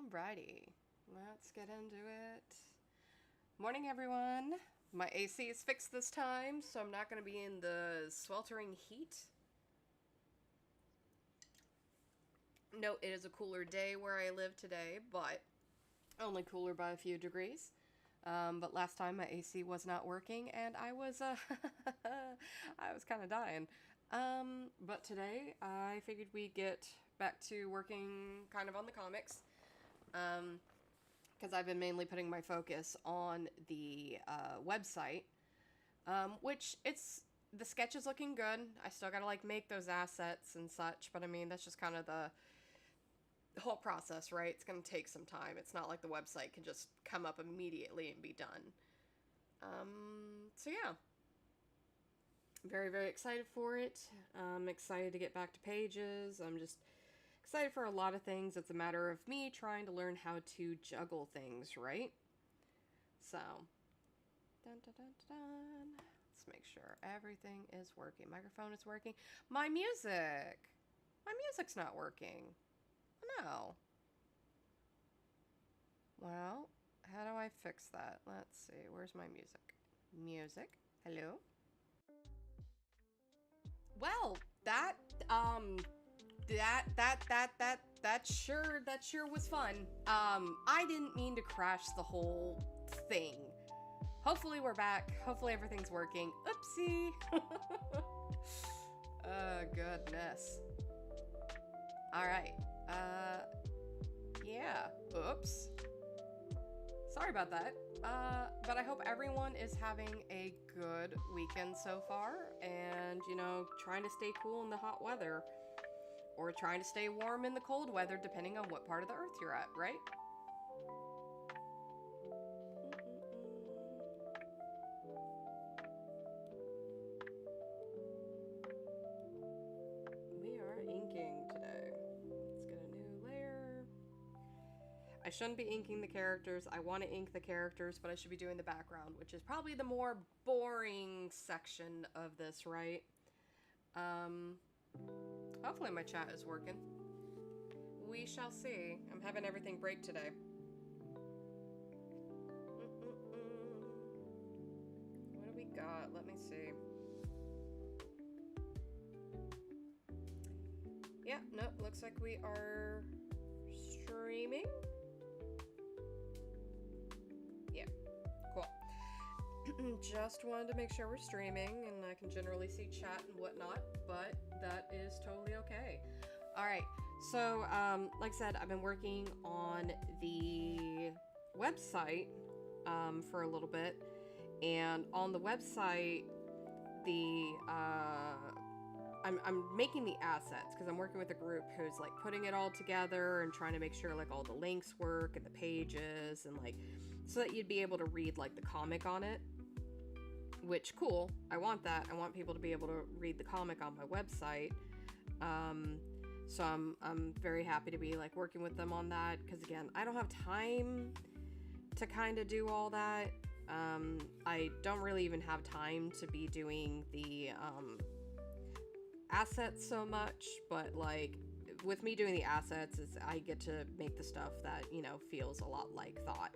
Alrighty, let's get into it. Morning, everyone. My AC is fixed this time, so I'm not going to be in the sweltering heat. No, it is a cooler day where I live today, but only cooler by a few degrees. But last time my AC was not working, and I was I was kind of dying. But today I figured we'd get back to working kind of on the comics. Because I've been mainly putting my focus on the website, which the sketch is looking good. I still gotta like make those assets and such, but I mean that's just kind of the whole process, right? It's gonna take some time. It's not like the website can just come up immediately and be done. So yeah, very, very excited for it. I'm excited to get back to pages. I'm just excited for a lot of things. It's a matter of me trying to learn how to juggle things, right? So, dun, dun, dun, dun, dun. Let's make sure everything is working. Microphone is working. My music's not working. No. Well, how do I fix that? Let's see. Where's my music? Music. Hello? Well, that sure was fun. I didn't mean to crash the whole thing. Hopefully we're back. Hopefully everything's working. Oopsie. Oh, goodness. Alright. Yeah. Oops. Sorry about that. But I hope everyone is having a good weekend so far, and, trying to stay cool in the hot weather, or trying to stay warm in the cold weather, depending on what part of the earth you're at, right? We are inking today. Let's get a new layer. I shouldn't be inking the characters. I want to ink the characters, but I should be doing the background, which is probably the more boring section of this, right? Hopefully my chat is working. We shall see. I'm having everything break today. What do we got? Let me see. Yeah, no, looks like we are streaming. Yeah, cool. Just wanted to make sure we're streaming, and I can generally see chat and whatnot, but that is totally okay. Alright, so, like I said, I've been working on the website, for a little bit, and on the website, I'm making the assets, because I'm working with a group who's, like, putting it all together and trying to make sure, like, all the links work and the pages, and, like, so that you'd be able to read, like, the comic on it. Which, cool. I want that. I want people to be able to read the comic on my website. So I'm very happy to be, like, working with them on that, because, again, I don't have time to kind of do all that. I don't really even have time to be doing the, assets so much, but, like, with me doing the assets, I get to make the stuff that, feels a lot like thought.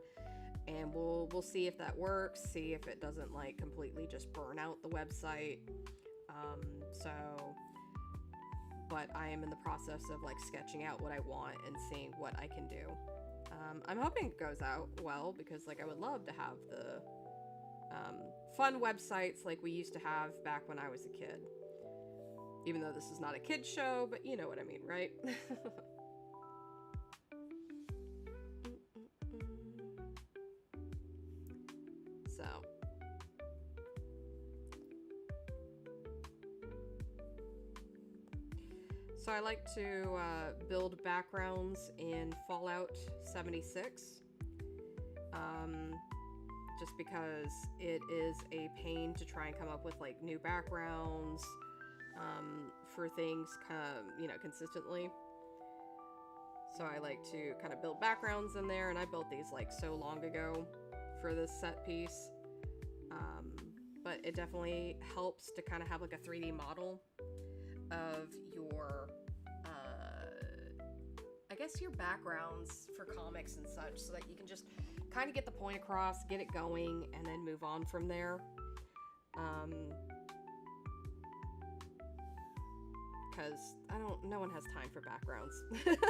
And we'll see if that works, see if it doesn't, like, completely just burn out the website. But I am in the process of, like, sketching out what I want and seeing what I can do. I'm hoping it goes out well, because, like, I would love to have the fun websites like we used to have back when I was a kid. Even though this is not a kid's show, but you know what I mean, right? So I like to build backgrounds in Fallout 76, just because it is a pain to try and come up with, like, new backgrounds for things, consistently. So I like to kind of build backgrounds in there, and I built these, like, so long ago for this set piece. But it definitely helps to kind of have, like, a 3D model of your, guess your backgrounds for comics and such, so that you can just kind of get the point across, get it going, and then move on from there. Because no one has time for backgrounds.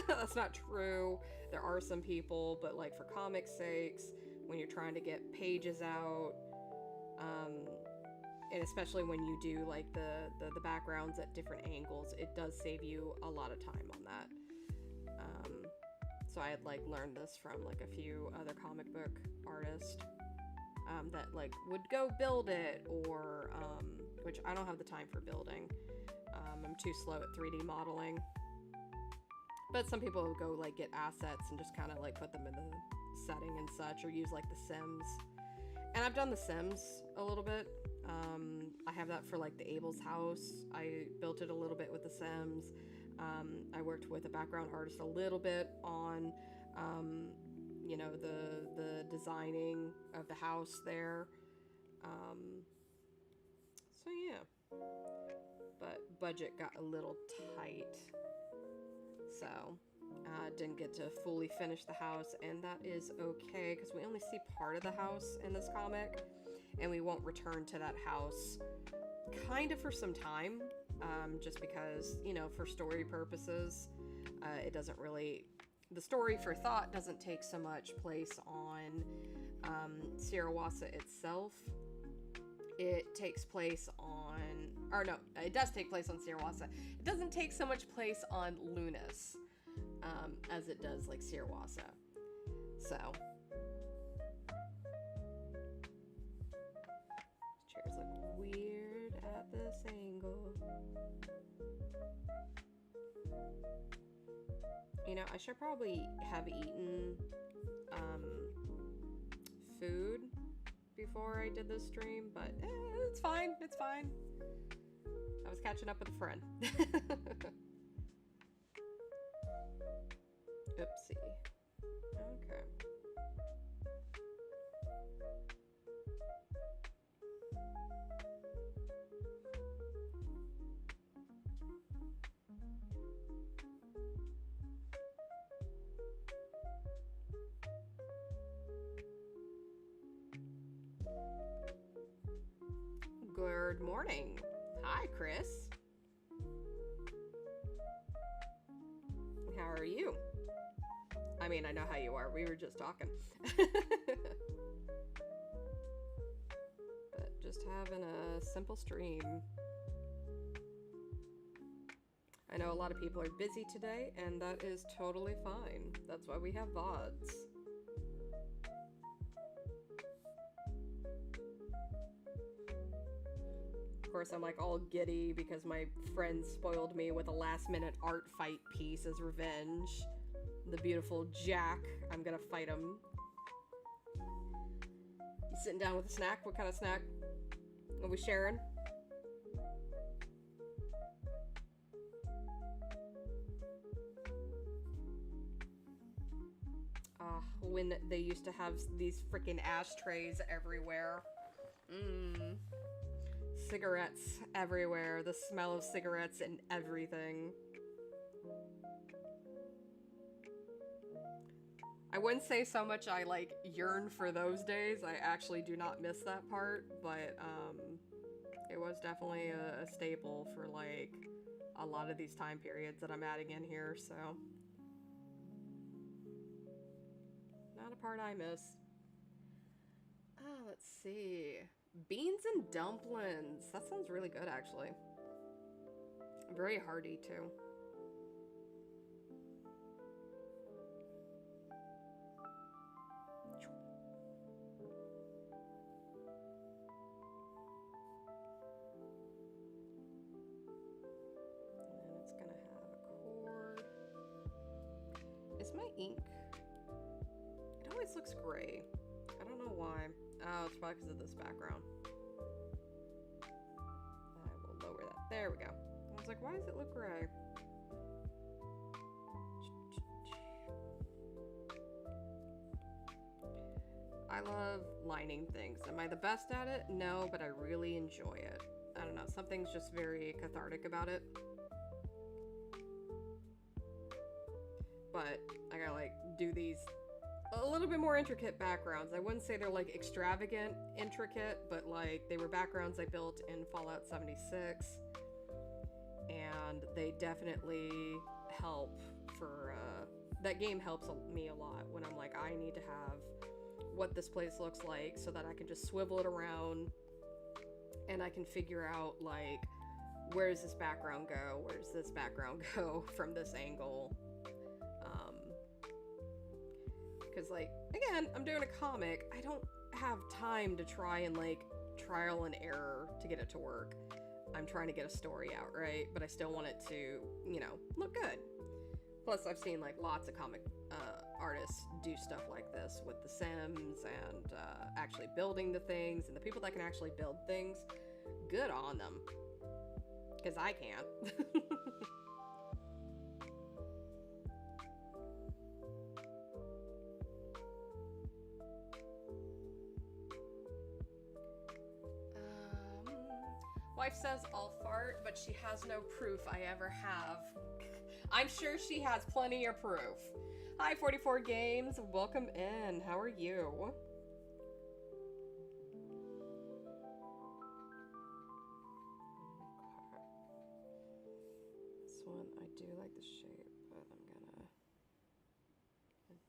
That's not true. There are some people, but like for comics' sakes, when you're trying to get pages out, and especially when you do like the backgrounds at different angles, it does save you a lot of time on that. So I had like learned this from like a few other comic book artists that like would go build it, or which I don't have the time for building. I'm too slow at 3D modeling. But some people will go like get assets and just kind of like put them in the setting and such, or use like the Sims. And I've done the Sims a little bit. I have that for like the Abel's house. I built it a little bit with the Sims. I worked with a background artist a little bit on, you know, the designing of the house there. So yeah. But budget got a little tight. So didn't get to fully finish the house, and that is okay because we only see part of the house in this comic, and we won't return to that house kind of for some time, just because, you know, for story purposes, it doesn't really, the story for Thought doesn't take so much place on Sirawasa itself. It takes place on, or no, it does take place on Sirawasa. It doesn't take so much place on Lunas, as it does like Sirawasa. So, chairs look weird at this angle. You know, I should probably have eaten food before I did this stream, but it's fine, it's fine. I was catching up with a friend. Oopsie. Okay. Good morning. Hi, Chris. How are you? I mean, I know how you are. We were just talking. But just having a simple stream. I know a lot of people are busy today, and that is totally fine. That's why we have VODs. Of course, I'm like all giddy because my friend spoiled me with a last-minute art fight piece as revenge. The beautiful Jack. I'm gonna fight him. You sitting down with a snack? What kind of snack? Are we sharing? When they used to have these freaking ashtrays everywhere. Cigarettes everywhere. The smell of cigarettes and everything. I wouldn't say so much I like yearn for those days. I actually do not miss that part, but it was definitely a staple for like a lot of these time periods that I'm adding in here, so not a part I miss. Let's see. Beans and dumplings. That sounds really good, actually. Very hearty, too. And then it's gonna have a cord. Is my ink... It always looks gray. I don't know why. Oh, it's probably because of this background. I will lower that. There we go. I was like, why does it look gray? I love lining things. Am I the best at it? No, but I really enjoy it. I don't know. Something's just very cathartic about it. But but I gotta like do these a little bit more intricate backgrounds. I wouldn't say they're like extravagant intricate, but like they were backgrounds I built in Fallout 76, and they definitely help for that game helps me a lot when I'm like, I need to have what this place looks like so that I can just swivel it around and I can figure out like, where does this background go? Where does this background go from this angle? Because like, again, I'm doing a comic. I don't have time to try and like trial and error to get it to work. I'm trying to get a story out, right? But I still want it to, you know, look good. Plus, I've seen like lots of comic artists do stuff like this with The Sims and actually building the things, and the people that can actually build things, good on them. Because I can't. Wife says I'll fart, but she has no proof I ever have. I'm sure she has plenty of proof. Hi, 44 Games. Welcome in. How are you? This one, I do like the shape, but I'm gonna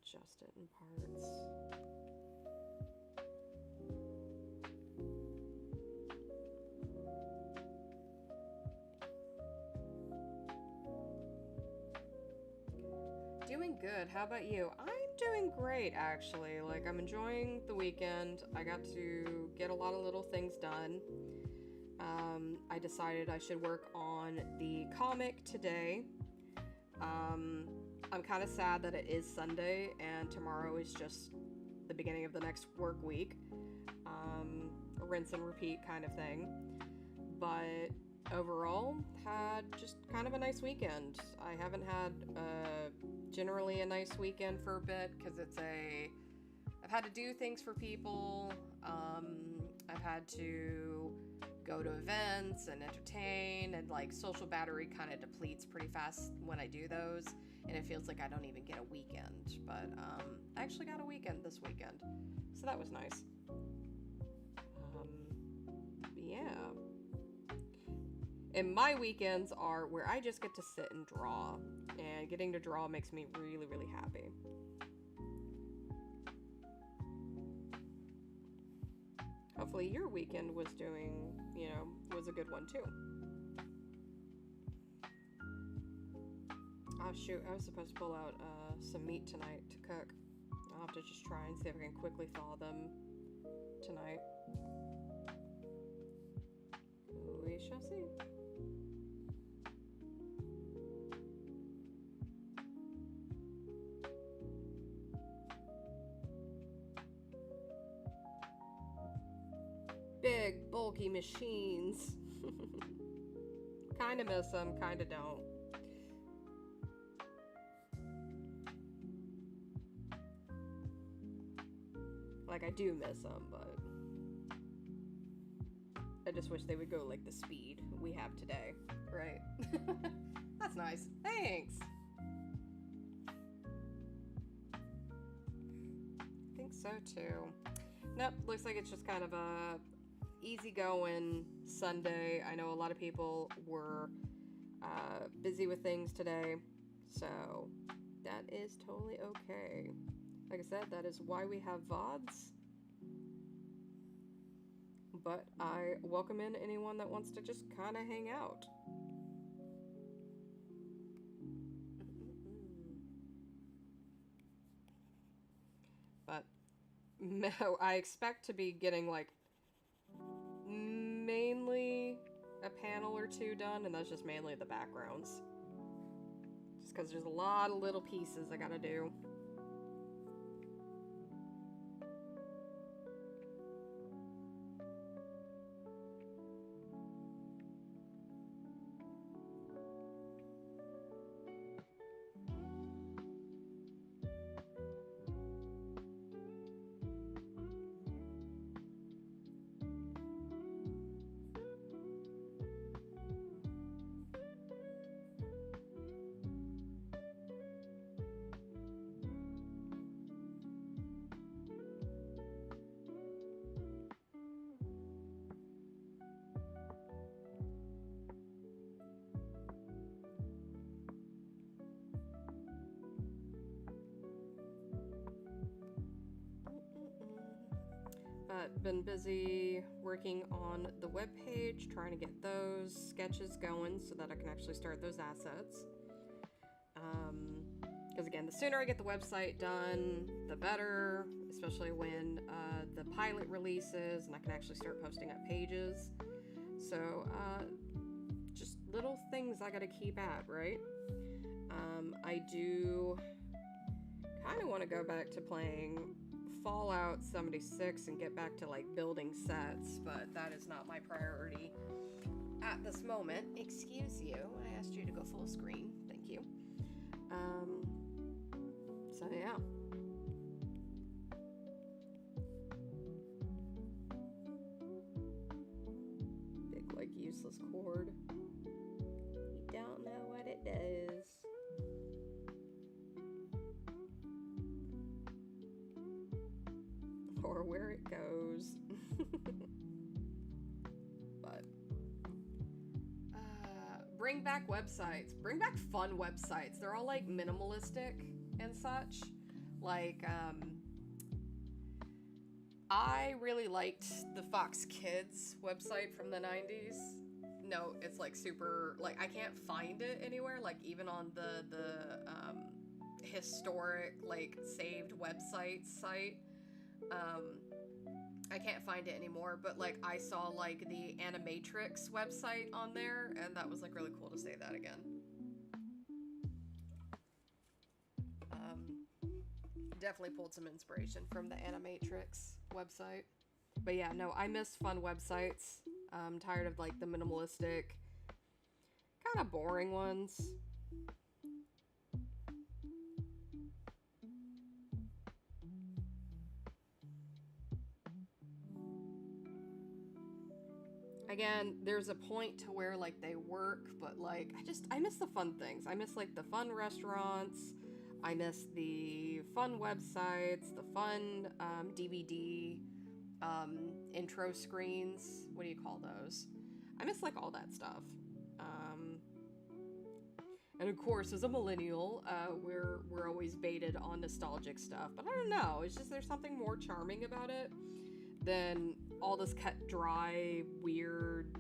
adjust it in parts. Doing good. How about you? I'm doing great, actually. Like, I'm enjoying the weekend. I got to get a lot of little things done. I decided I should work on the comic today. I'm kind of sad that it is Sunday and tomorrow is just the beginning of the next work week. A rinse and repeat kind of thing. But overall, had just kind of a nice weekend. I haven't had generally a nice weekend for a bit because I've had to do things for people. I've had to go to events and entertain, and like social battery kind of depletes pretty fast when I do those, and it feels like I don't even get a weekend. But I actually got a weekend this weekend, so that was nice. Yeah. And my weekends are where I just get to sit and draw. And getting to draw makes me really, really happy. Hopefully your weekend was was a good one too. Oh shoot, I was supposed to pull out some meat tonight to cook. I'll have to just try and see if I can quickly thaw them tonight. We shall see. Big, bulky machines. Kinda miss them, kinda don't. Like, I do miss them, but I just wish they would go like the speed we have today, right? That's nice. Thanks. I think so too. Nope, looks like it's just kind of a easygoing Sunday. I know a lot of people were busy with things today, so that is totally okay. Like I said, that is why we have VODs. But I welcome in anyone that wants to just kind of hang out. But no, I expect to be getting like mainly a panel or two done, and that's just mainly the backgrounds. Just because there's a lot of little pieces I gotta do. but been busy working on the webpage, trying to get those sketches going so that I can actually start those assets. Because again, the sooner I get the website done, the better, especially when the pilot releases and I can actually start posting up pages. So, just little things I gotta keep at, right? I do kind of want to go back to playing Fallout 76 and get back to like building sets, but that is not my priority at this moment. Excuse you, I asked you to go full screen. Thank you. So yeah. Big like useless cord. You don't know what it does. Or where it goes. But bring back websites. Bring back fun websites. They're all like minimalistic and such. Like I really liked the Fox Kids website from the 90s. No, it's like super, like I can't find it anywhere, like even on the historic like saved websites site. I can't find it anymore, but like I saw like the Animatrix website on there, and that was like really cool to say that again. Definitely pulled some inspiration from the Animatrix website. But yeah, no, I miss fun websites. I'm tired of like the minimalistic, kind of boring ones. Again, there's a point to where like they work, but like I miss the fun things. I miss like the fun restaurants. I miss the fun websites, the fun DVD intro screens. What do you call those? I miss like all that stuff. And of course, as a millennial, we're always baited on nostalgic stuff. But I don't know. It's just there's something more charming about it than all this cut dry, weird.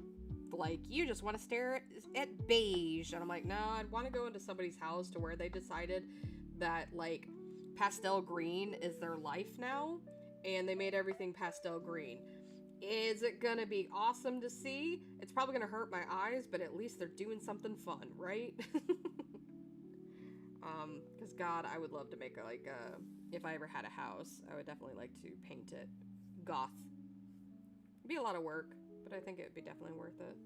Like you just want to stare at beige, and I'm like, no, I'd want to go into somebody's house to where they decided that like pastel green is their life now, and they made everything pastel green. Is it gonna be awesome to see? It's probably gonna hurt my eyes, but at least they're doing something fun, right? Because God, I would love to make like if I ever had a house, I would definitely like to paint it goth. It'd be a lot of work, but I think it would be definitely worth it.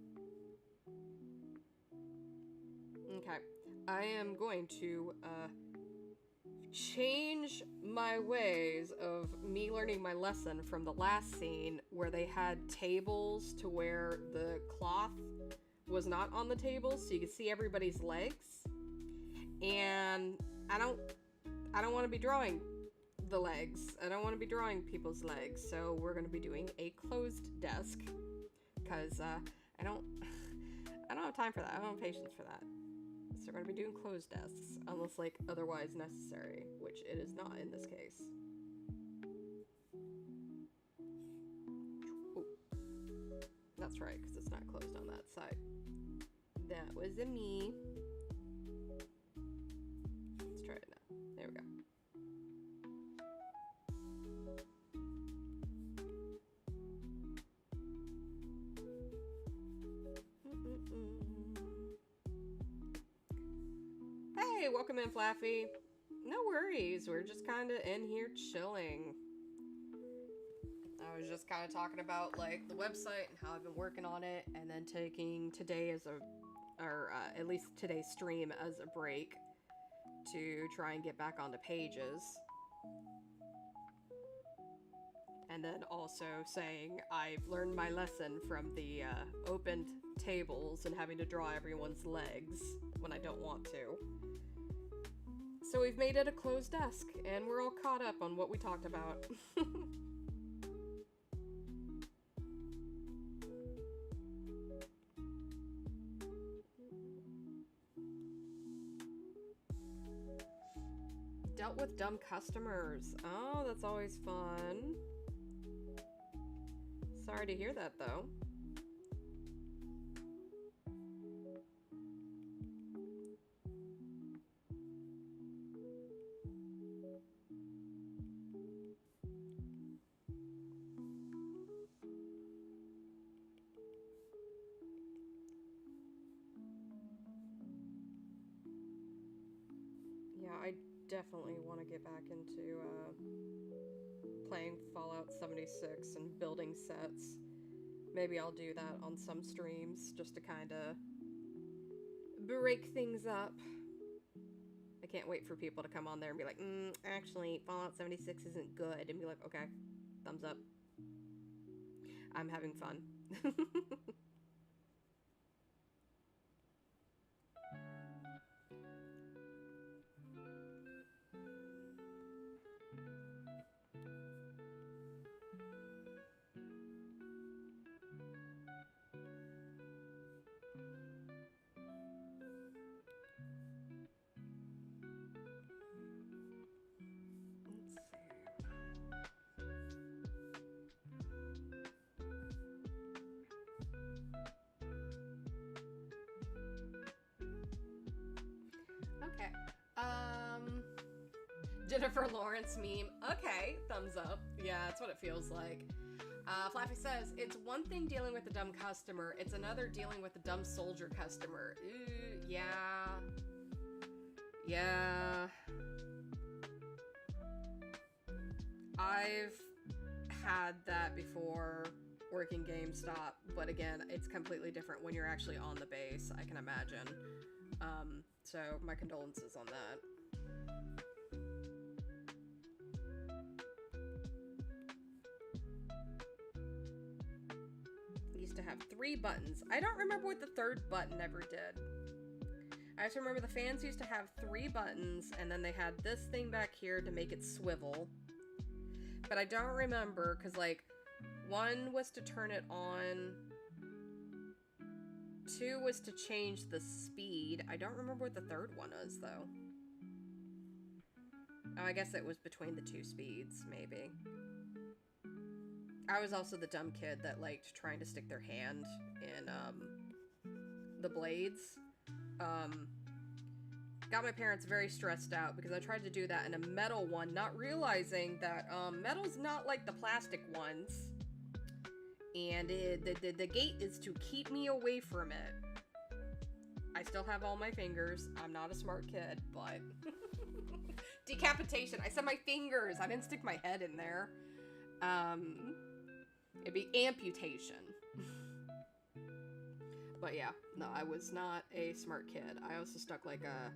Okay, I am going to change my ways of me learning my lesson from the last scene where they had tables to where the cloth was not on the table so you could see everybody's legs, and I don't want to be drawing the legs. I don't want to be drawing people's legs, so we're going to be doing a closed desk because I don't have time for that. I don't have patience for that. So we're going to be doing closed desks, unless, like, otherwise necessary, which it is not in this case. Ooh. That's right, because it's not closed on that side. That was a me. Let's try it now. There we go. Hey, welcome in, Flaffy. No worries, we're just kind of in here chilling. I was just kind of talking about like the website and how I've been working on it, and then taking today as at least today's stream as a break to try and get back onto pages. And then also saying I've learned my lesson from the opened tables and having to draw everyone's legs when I don't want to. So we've made it a closed desk, and we're all caught up on what we talked about. Dealt with dumb customers. Oh, that's always fun. Sorry to hear that, though. Yeah, I definitely want to get back into playing Fallout 76 and building sets. Maybe I'll do that on some streams just to kind of break things up. I can't wait for people to come on there and be like, actually, Fallout 76 isn't good. And be like, okay, thumbs up. I'm having fun. Okay. Jennifer Lawrence meme. Okay, thumbs up. Yeah, that's what it feels like. Flappy says, it's one thing dealing with a dumb customer, it's another dealing with a dumb soldier customer. Ooh, yeah. Yeah. I've had that before working GameStop, but again, it's completely different when you're actually on the base, I can imagine. So my condolences on that. Used to have 3 buttons. I don't remember what the 3rd button ever did. I just remember the fans used to have 3 buttons, and then they had this thing back here to make it swivel. But I don't remember, because, like, 1 was to turn it on, 2 was to change the speed. I don't remember what the 3rd one is, though. Oh, I guess it was between the 2 speeds, maybe. I was also the dumb kid that liked trying to stick their hand in, the blades. Got my parents very stressed out because I tried to do that in a metal one, not realizing that, metal's not like the plastic ones. And the gate is to keep me away from it. I still have all my fingers. I'm not a smart kid, but... Decapitation. I said my fingers. I didn't stick my head in there. It'd be amputation. But yeah, no, I was not a smart kid. I also stuck like a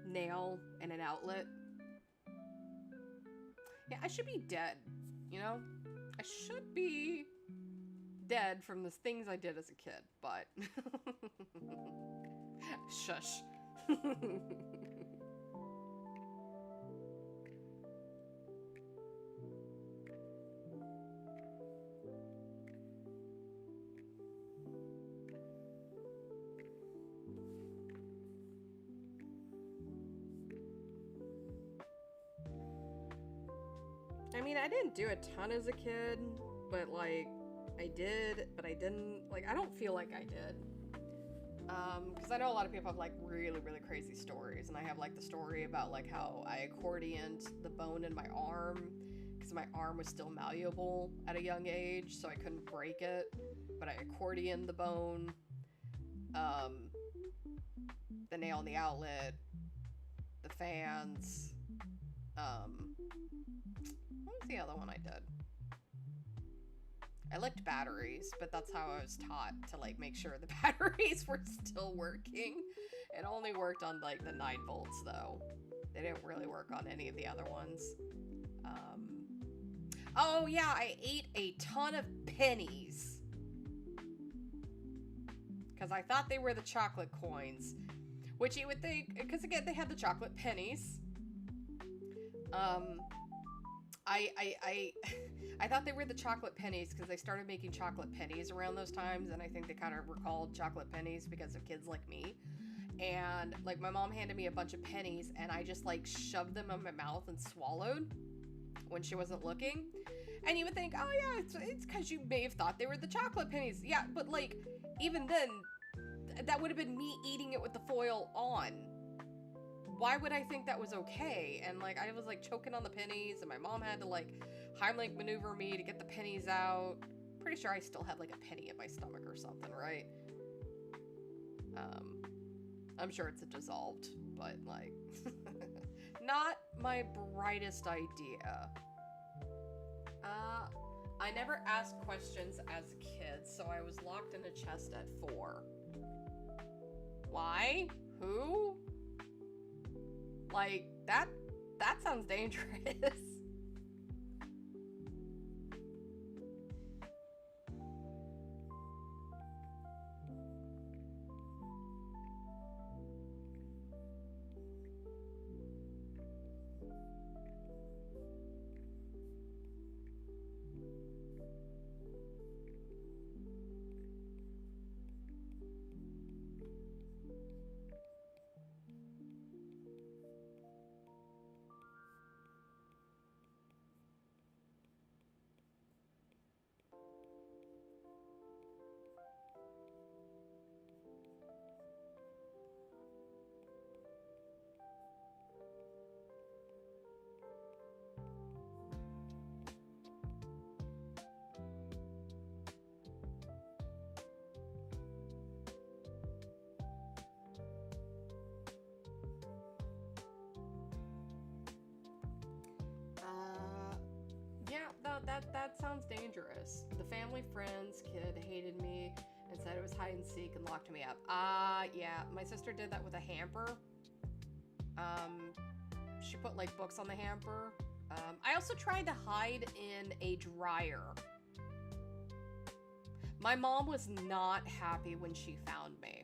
nail in an outlet. Yeah, I should be dead, you know? I should be dead from the things I did as a kid, but... Shush. I mean, I didn't do a ton as a kid, but, like, I did, but I didn't. Like, I don't feel like I did. Because I know a lot of people have, like, really, really crazy stories, and I have, like, the story about, like, how I accordioned the bone in my arm, because my arm was still malleable at a young age, so I couldn't break it, but I accordioned the bone, the nail in the outlet, the fans, what was the other one I did? I licked batteries, but that's how I was taught to, like, make sure the batteries were still working. It only worked on, like, the 9 volts, though. They didn't really work on any of the other ones. Oh, yeah, I ate a ton of pennies. Because I thought they were the chocolate coins. Which you would think, because, again, they had the chocolate pennies. I thought they were the chocolate pennies because they started making chocolate pennies around those times, and I think they kind of were called chocolate pennies because of kids like me. And, like, my mom handed me a bunch of pennies, and I just, like, shoved them in my mouth and swallowed. when she wasn't looking. And you would think, oh yeah, it's because you may have thought they were the chocolate pennies. Yeah, but like, even then, that would have been me eating it with the foil on. Why would I think that was okay? And like, I was like choking on the pennies, and my mom had to like Heimlich maneuver me to get the pennies out. Pretty sure I still had like a penny in my stomach or something, right? I'm sure it's dissolved, but like, not my brightest idea. I never asked questions as a kid, so I was locked in a chest at 4. Why? Who? Like, that sounds dangerous. That sounds dangerous. The family friend's kid hated me and said it was hide and seek and locked me up. Yeah, my sister did that with a hamper. She put like books on the hamper. I also tried to hide in a dryer. My mom was not happy when she found me.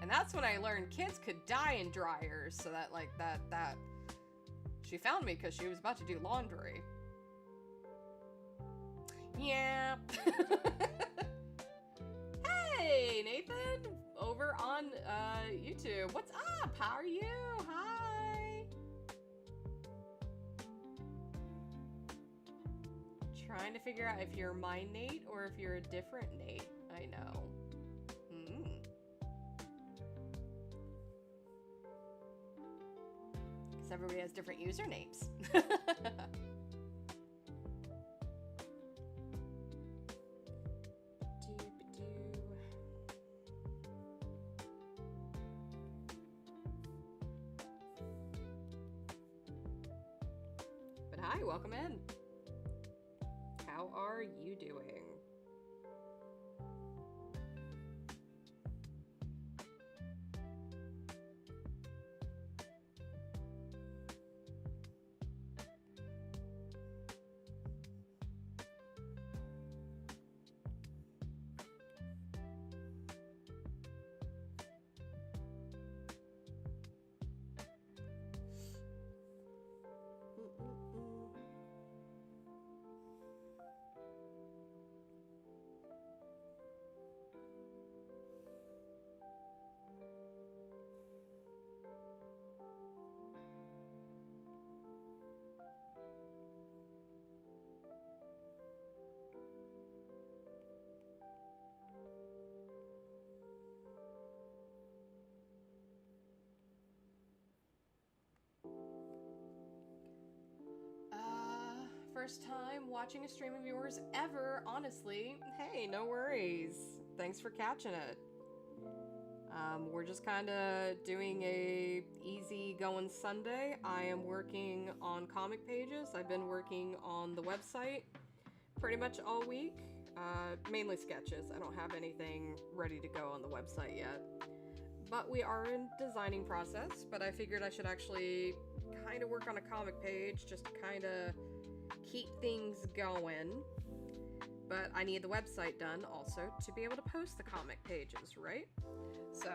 And that's when I learned kids could die in dryers, so that like that she found me because she was about to do laundry. Yeah. Hey, Nathan, over on YouTube. What's up? How are you? Hi. Trying to figure out if you're my Nate or if you're a different Nate. I know. Because everybody has different usernames. Hi, welcome in. How are you doing? First time watching a stream of yours ever, honestly. Hey, no worries. Thanks for catching it. We're just kind of doing a easy going Sunday. I am working on comic pages. I've been working on the website pretty much all week. Mainly sketches. I don't have anything ready to go on the website yet. But we are in designing process, but I figured I should actually kind of work on a comic page just to kind of keep things going. But I need the website done also to be able to post the comic pages, right? So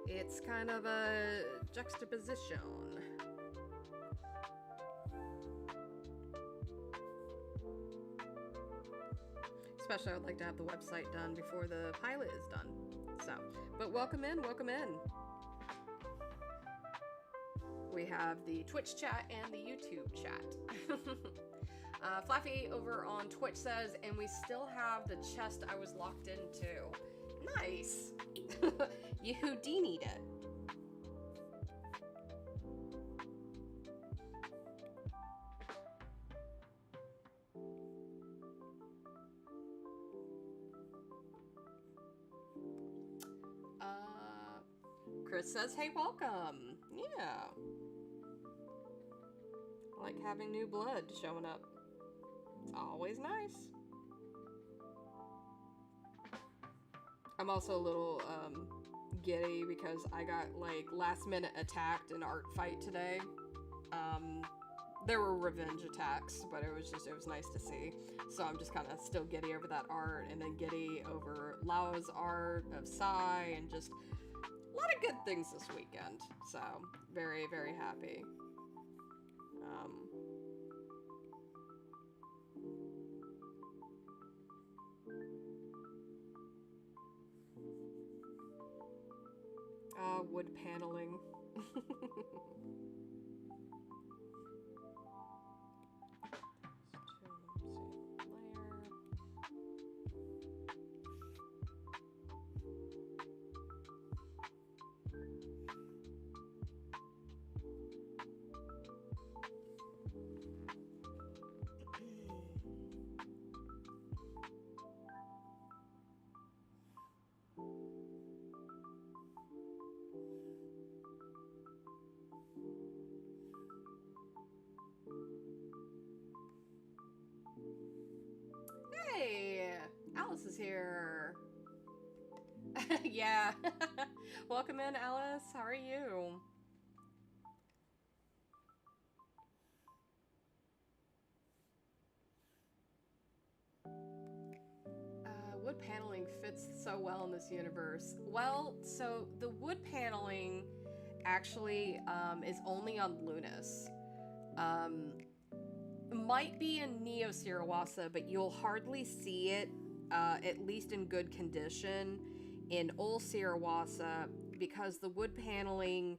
it's kind of a juxtaposition. Especially I would like to have the website done before the pilot is done. So, but welcome in, welcome in. we have the Twitch chat and the YouTube chat. Flaffy over on Twitch says, and we still have the chest I was locked into. Nice. You Houdini'd it. Chris says, hey, welcome. Yeah. I like having new blood showing up. It's always nice. I'm also a little giddy because I got like last minute attacked in art fight today. There were revenge attacks, but it was nice to see. So I'm just kind of still giddy over that art, and then giddy over Lao's art of Sai, and just a lot of good things this weekend. So very, very happy. Wood paneling. Hey, Alice is here. Yeah. Welcome in, Alice. How are you? Wood paneling fits so well in this universe. Well, so the wood paneling actually is only on Lunas. Might be in Neo Sirawasa, but you'll hardly see it, at least in good condition, in Ol Sirawasa, because the wood paneling,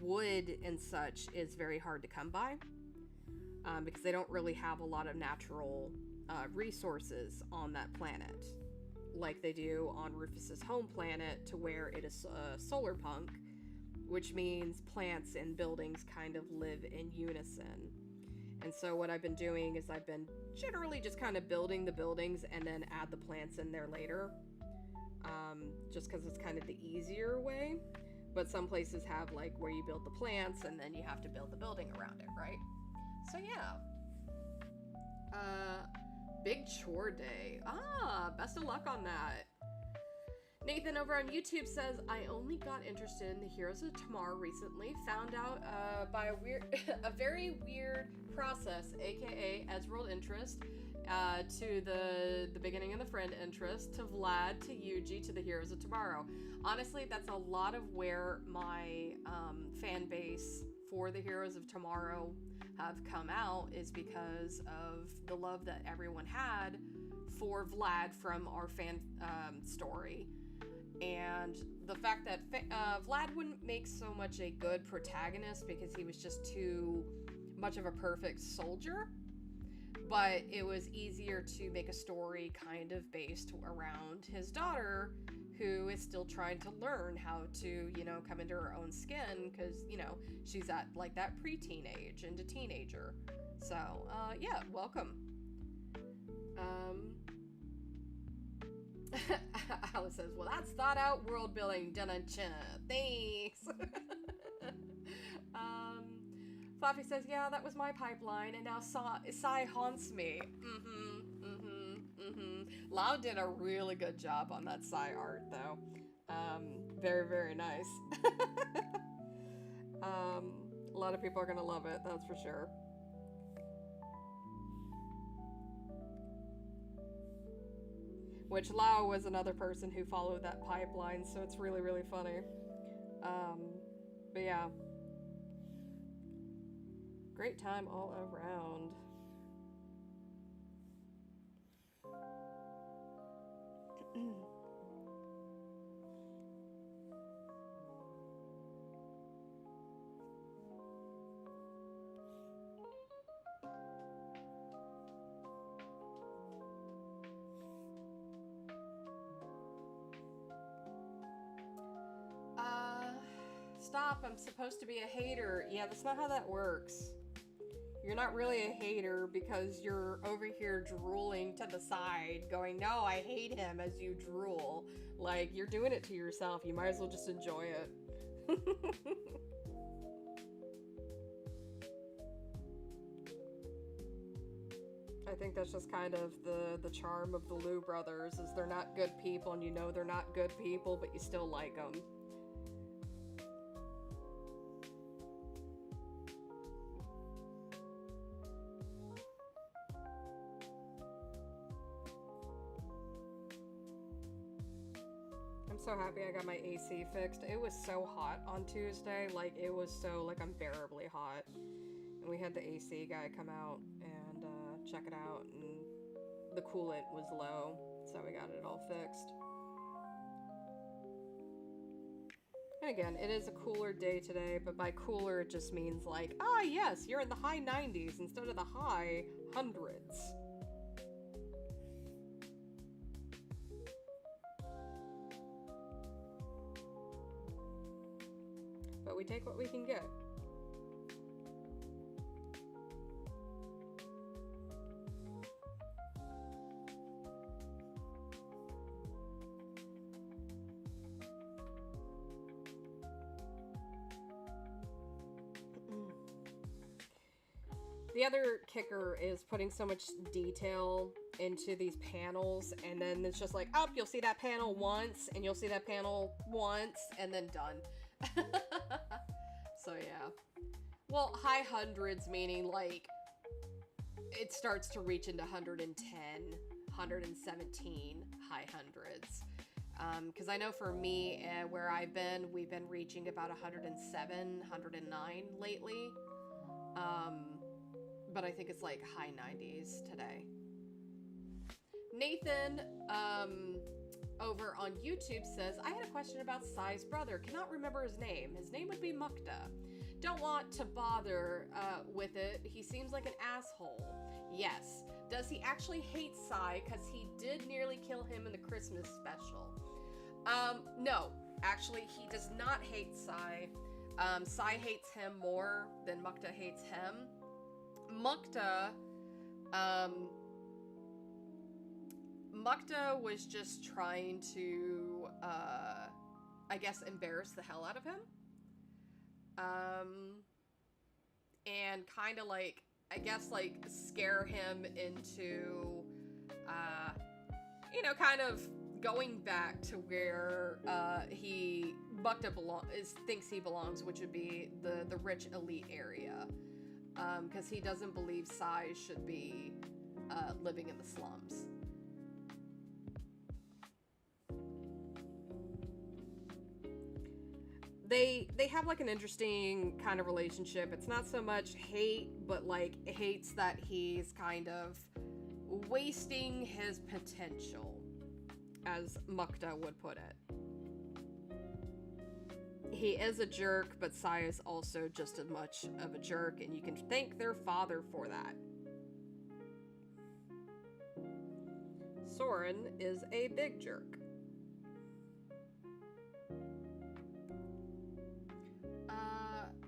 wood and such, is very hard to come by, because they don't really have a lot of natural resources on that planet, like they do on Rufus's home planet, to where it is solar punk, which means plants and buildings kind of live in unison. And so what I've been doing is I've been generally just kind of building the buildings and then add the plants in there later. Just because it's kind of the easier way. But some places have like where you build the plants and then you have to build the building around it, right? So yeah. Big chore day. Best of luck on that. Nathan over on YouTube says, I only got interested in the Heroes of Tomorrow recently. Found out by a very weird process, aka Ezreal interest, to the beginning of the friend interest, to Vlad, to Yuji, to the Heroes of Tomorrow. Honestly, that's a lot of where my fan base for the Heroes of Tomorrow have come out, is because of the love that everyone had for Vlad from our fan story. And the fact that Vlad wouldn't make so much a good protagonist because he was just too much of a perfect soldier, but it was easier to make a story kind of based around his daughter, who is still trying to learn how to, come into her own skin, because, she's at like that preteen age into teenager. So, yeah, welcome. Alice says, well, that's thought out world building. Thanks. Fluffy says, yeah, that was my pipeline, and now Sai haunts me. Lau did a really good job on that Sai art, though. Very, very nice. A lot of people are gonna love it, that's for sure. Which Lau was another person who followed that pipeline, so it's really, really funny. But yeah. Great time all around. stop, I'm supposed to be a hater. Yeah, that's not how that works. You're not really a hater because you're over here drooling to the side, going, no, I hate him, as you drool. Like, you're doing it to yourself. You might as well just enjoy it. I think that's just kind of the charm of the Liu brothers, is they're not good people, and you know they're not good people, but you still like them. I'm so happy I got my AC fixed. It was so hot on Tuesday, like it was so like unbearably hot. And we had the AC guy come out and check it out, and the coolant was low, so we got it all fixed. And again, it is a cooler day today, but by cooler it just means like, ah yes, you're in the high 90s instead of the high hundreds. But we take what we can get. The other kicker is putting so much detail into these panels, and then it's just like, oh, you'll see that panel once, and you'll see that panel once, and then done. So yeah. Well, high hundreds meaning like it starts to reach into 110, 117 high hundreds. Because I know for me, where I've been, we've been reaching about 107, 109 lately. But I think it's like high 90s today. Nathan, over on YouTube says, I had a question about Sai's brother. Cannot remember his name. His name would be Mukta. Don't want to bother with it. He seems like an asshole. Yes. Does he actually hate Sai? Because he did nearly kill him in the Christmas special. No. Actually, he does not hate Sai. Sai hates him more than Mukta hates him. Mukta was just trying to, I guess, embarrass the hell out of him. And kind of like, I guess, like, scare him into, kind of going back to where, Mukta thinks he belongs, which would be the rich elite area. Because he doesn't believe Sai should be living in the slums. They have like an interesting kind of relationship. It's not so much hate, but like hates that he's kind of wasting his potential, as Mukta would put it. He is a jerk, but Sai is also just as much of a jerk, and you can thank their father for that. Soren is a big jerk.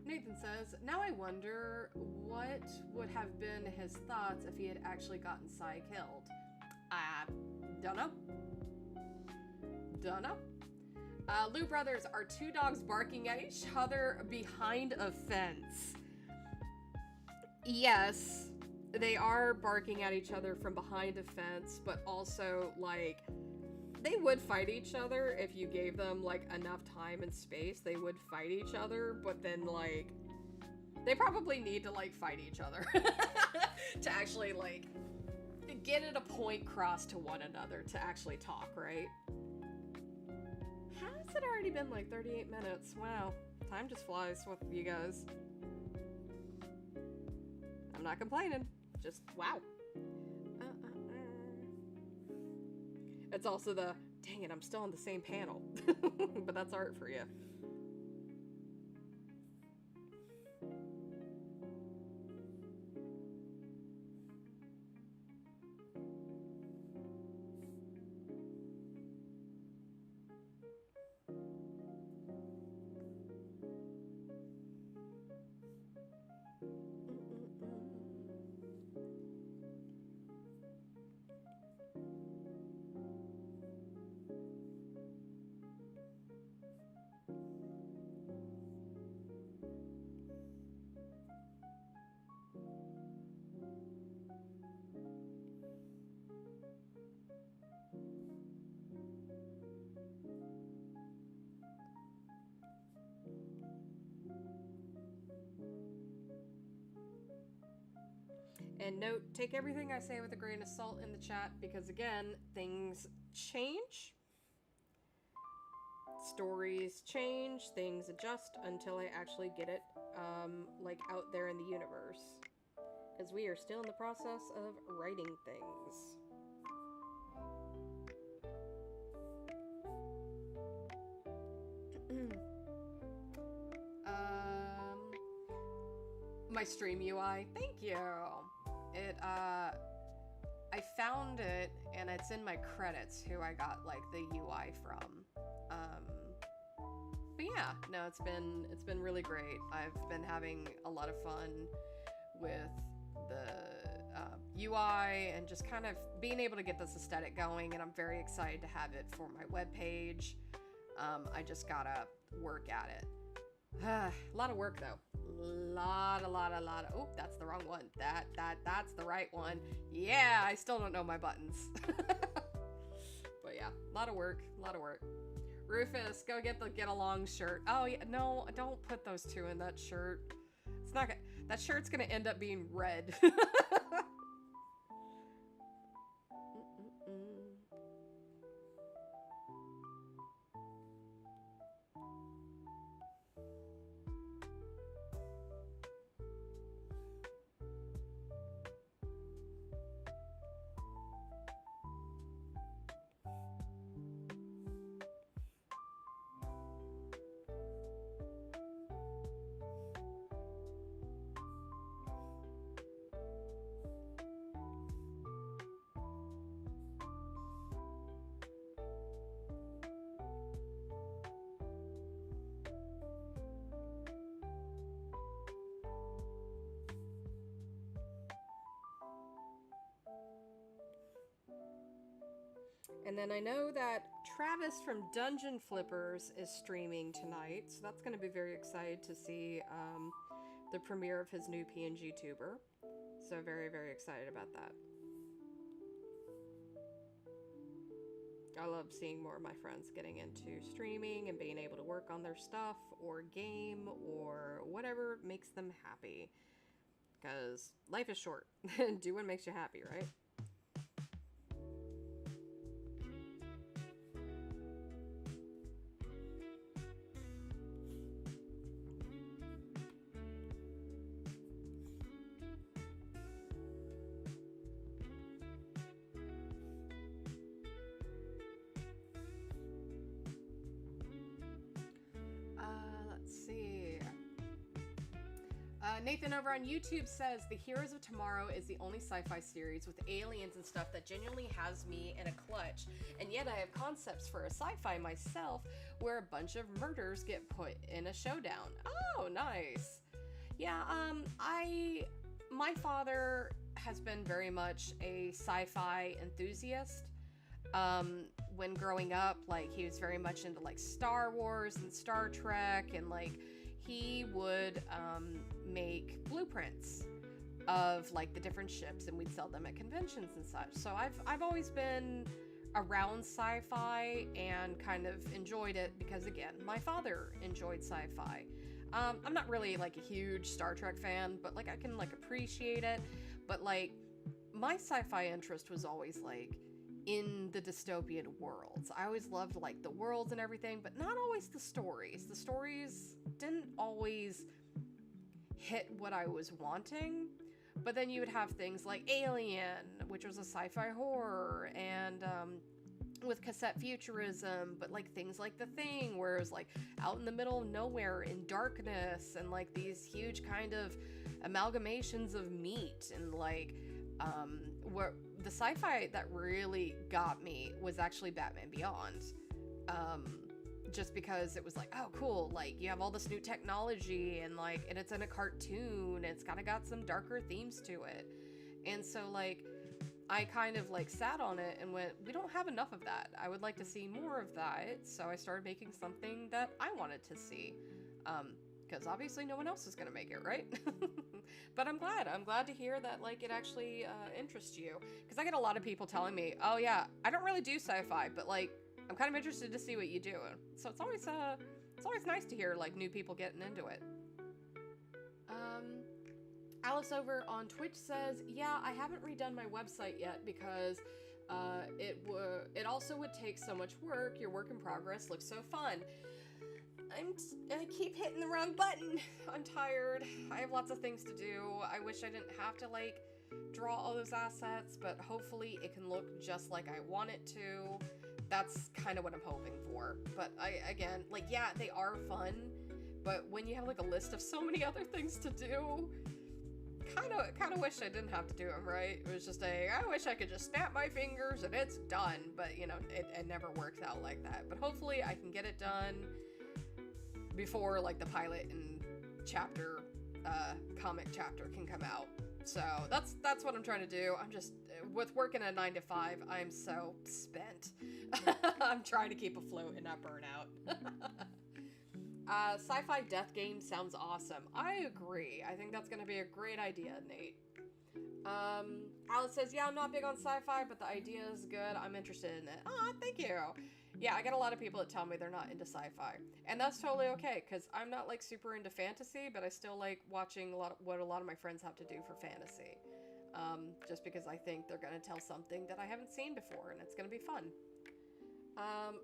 Nathan says, now I wonder what would have been his thoughts if he had actually gotten Sai killed. Dunno. Liu brothers are two dogs barking at each other behind a fence. Yes, they are barking at each other from behind a fence, but also, like, they would fight each other if you gave them, like, enough time and space. They would fight each other, but then, like, they probably need to, like, fight each other to actually, like, get at a point cross to one another to actually talk, right? Has it already been, like, 38 minutes? Wow. Time just flies with you guys. I'm not complaining. Just, wow. It's also the, dang it, I'm still on the same panel. But that's art for you. And note, take everything I say with a grain of salt in the chat, because again, things change. Stories change, things adjust until I actually get it, like, out there in the universe. As we are still in the process of writing things. My stream UI, thank you. I found it, and it's in my credits who I got, like, the UI from. But yeah, no, it's been really great. I've been having a lot of fun with the UI and just kind of being able to get this aesthetic going, and I'm very excited to have it for my webpage. I just gotta work at it. A lot of work though. Lot of, oh, that's the wrong one. That's the right one. Yeah, I still don't know my buttons. But yeah, a lot of work. Rufus, go get the Get Along shirt. Oh yeah, no, don't put those two in that shirt. It's not gonna, that shirt's gonna end up being red. And then I know that Travis from Dungeon Flippers is streaming tonight, so that's going to be very excited to see the premiere of his new PNGTUBER. So very, very excited about that. I love seeing more of my friends getting into streaming and being able to work on their stuff or game or whatever makes them happy. Because life is short. Do what makes you happy, right? Nathan over on YouTube says, The Heroes of Tomorrow is the only sci-fi series with aliens and stuff that genuinely has me in a clutch. And yet I have concepts for a sci-fi myself where a bunch of murders get put in a showdown. Oh, nice. Yeah, my father has been very much a sci-fi enthusiast. When growing up, like, he was very much into, like, Star Wars and Star Trek, and, like, he would make blueprints of, like, the different ships, and we'd sell them at conventions and such. So I've always been around sci-fi and kind of enjoyed it because, again, my father enjoyed sci-fi. I'm not really, like, a huge Star Trek fan, but, like, I can, like, appreciate it. But, like, my sci-fi interest was always, like, in the dystopian worlds. I always loved, like, the worlds and everything, but not always the stories. The stories didn't always hit what I was wanting. But then you would have things like Alien, which was a sci-fi horror, and with cassette futurism, but, like, things like The Thing, where it was, like, out in the middle of nowhere in darkness, and, like, these huge kind of amalgamations of meat, and, like, where the sci-fi that really got me was actually Batman Beyond. Just because it was like, oh, cool, like, you have all this new technology, and, like, and it's in a cartoon, and it's kind of got some darker themes to it. And so, like, I kind of, like, sat on it and went, we don't have enough of that. I would like to see more of that. So I started making something that I wanted to see. Because obviously no one else is going to make it, right? But I'm glad to hear that, like, it actually interests you. Because I get a lot of people telling me, oh yeah, I don't really do sci-fi, but, like, I'm kind of interested to see what you do. So it's always nice to hear, like, new people getting into it. Alice over on Twitch says, yeah, I haven't redone my website yet because it also would take so much work. Your work in progress looks so fun. I keep hitting the wrong button. I'm tired. I have lots of things to do. I wish I didn't have to, like, draw all those assets, but hopefully it can look just like I want it to. That's kind of what I'm hoping for. But again, like, yeah, they are fun, but when you have, like, a list of so many other things to do, kind of wish I didn't have to do them, right? It was just I wish I could just snap my fingers and it's done, but, you know, it never works out like that. But hopefully I can get it done before, like, the pilot and chapter, comic chapter can come out. So that's what I'm trying to do. I'm just, with working a 9 to 5, I'm so spent. I'm trying to keep afloat and not burn out. Sci-fi death game sounds awesome. I agree. I think that's going to be a great idea, Nate. Alice says, yeah, I'm not big on sci-fi, but the idea is good. I'm interested in it. Aw, thank you. Yeah, I get a lot of people that tell me they're not into sci-fi. And that's totally okay, because I'm not, like, super into fantasy, but I still like watching what a lot of my friends have to do for fantasy. Just because I think they're going to tell something that I haven't seen before, and it's going to be fun.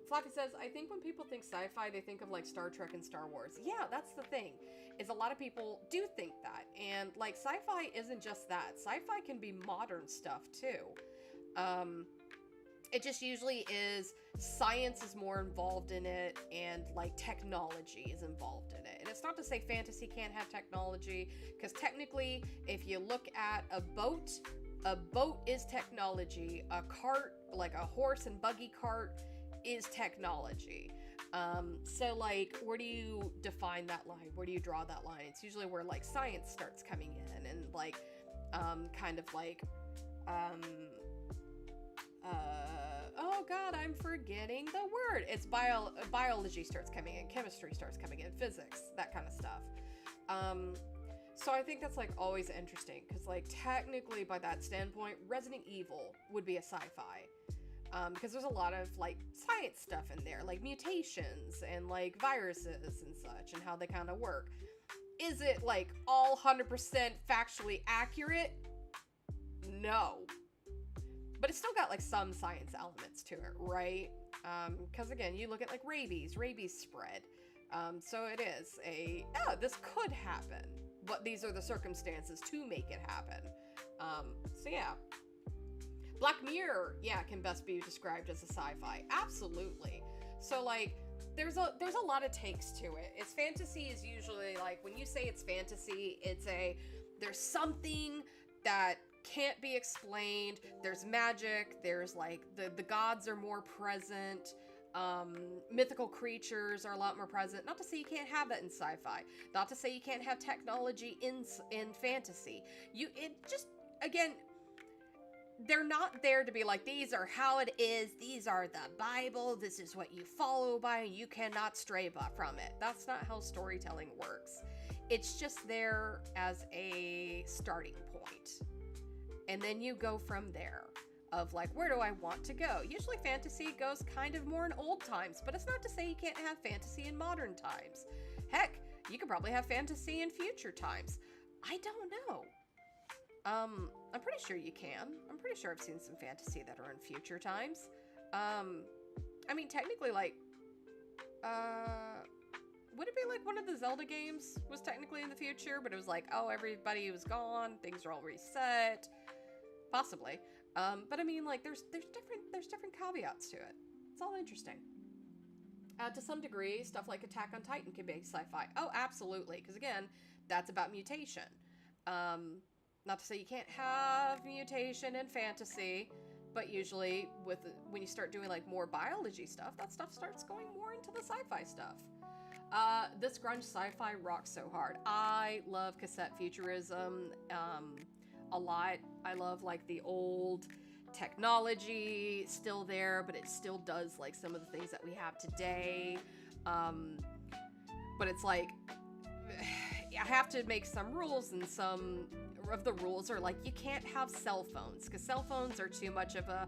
Flappy says, I think when people think sci-fi, they think of, like, Star Trek and Star Wars. Yeah, that's the thing, is a lot of people do think that. And, like, sci-fi isn't just that. Sci-fi can be modern stuff, too. It just usually is, science is more involved in it, and, like, technology is involved in it. And it's not to say fantasy can't have technology, because technically, if you look at a boat is technology. A cart, like a horse and buggy cart, is technology. So, like, where do you define that line? Where do you draw that line? It's usually where, like, science starts coming in, and, like, kind of like, oh god, I'm forgetting the word. It's biology starts coming in, chemistry starts coming in, physics, that kind of stuff. So I think that's, like, always interesting, because, like, technically, by that standpoint, Resident Evil would be a sci-fi. Because there's a lot of, like, science stuff in there, like mutations and, like, viruses and such, and how they kind of work. Is it, like, all 100% factually accurate? No. But it's still got, like, some science elements to it, right? Because, again, you look at, like, rabies spread. So it is this could happen, but these are the circumstances to make it happen. So yeah. Black Mirror, yeah, can best be described as a sci-fi. Absolutely. So, like, there's a lot of takes to it. It's fantasy is usually, like, when you say it's fantasy, there's something that can't be explained. There's magic. There's, like, the gods are more present. Mythical creatures are a lot more present. Not to say you can't have that in sci-fi. Not to say you can't have technology in fantasy. Again, they're not there to be like, these are how it is, these are the Bible, this is what you follow by, and you cannot stray from it. That's not how storytelling works. It's just there as a starting point. And then you go from there of, like, where do I want to go? Usually fantasy goes kind of more in old times, but it's not to say you can't have fantasy in modern times. Heck, you could probably have fantasy in future times. I don't know. I'm pretty sure you can. I'm pretty sure I've seen some fantasy that are in future times. I mean, technically, like, would it be like one of the Zelda games was technically in the future, but it was like, oh, everybody was gone, things are all reset? Possibly. But I mean, like, there's different caveats to it. It's all interesting. To some degree, stuff like Attack on Titan can be sci-fi. Oh, absolutely, because again, that's about mutation. Not to say you can't have mutation in fantasy, but usually when you start doing, like, more biology stuff, that stuff starts going more into the sci-fi stuff. This grunge sci-fi rocks so hard. I love cassette futurism a lot. I love, like, the old technology still there, but it still does, like, some of the things that we have today. But it's like, I have to make some rules and some of the rules are like, you can't have cell phones, because cell phones are too much of a,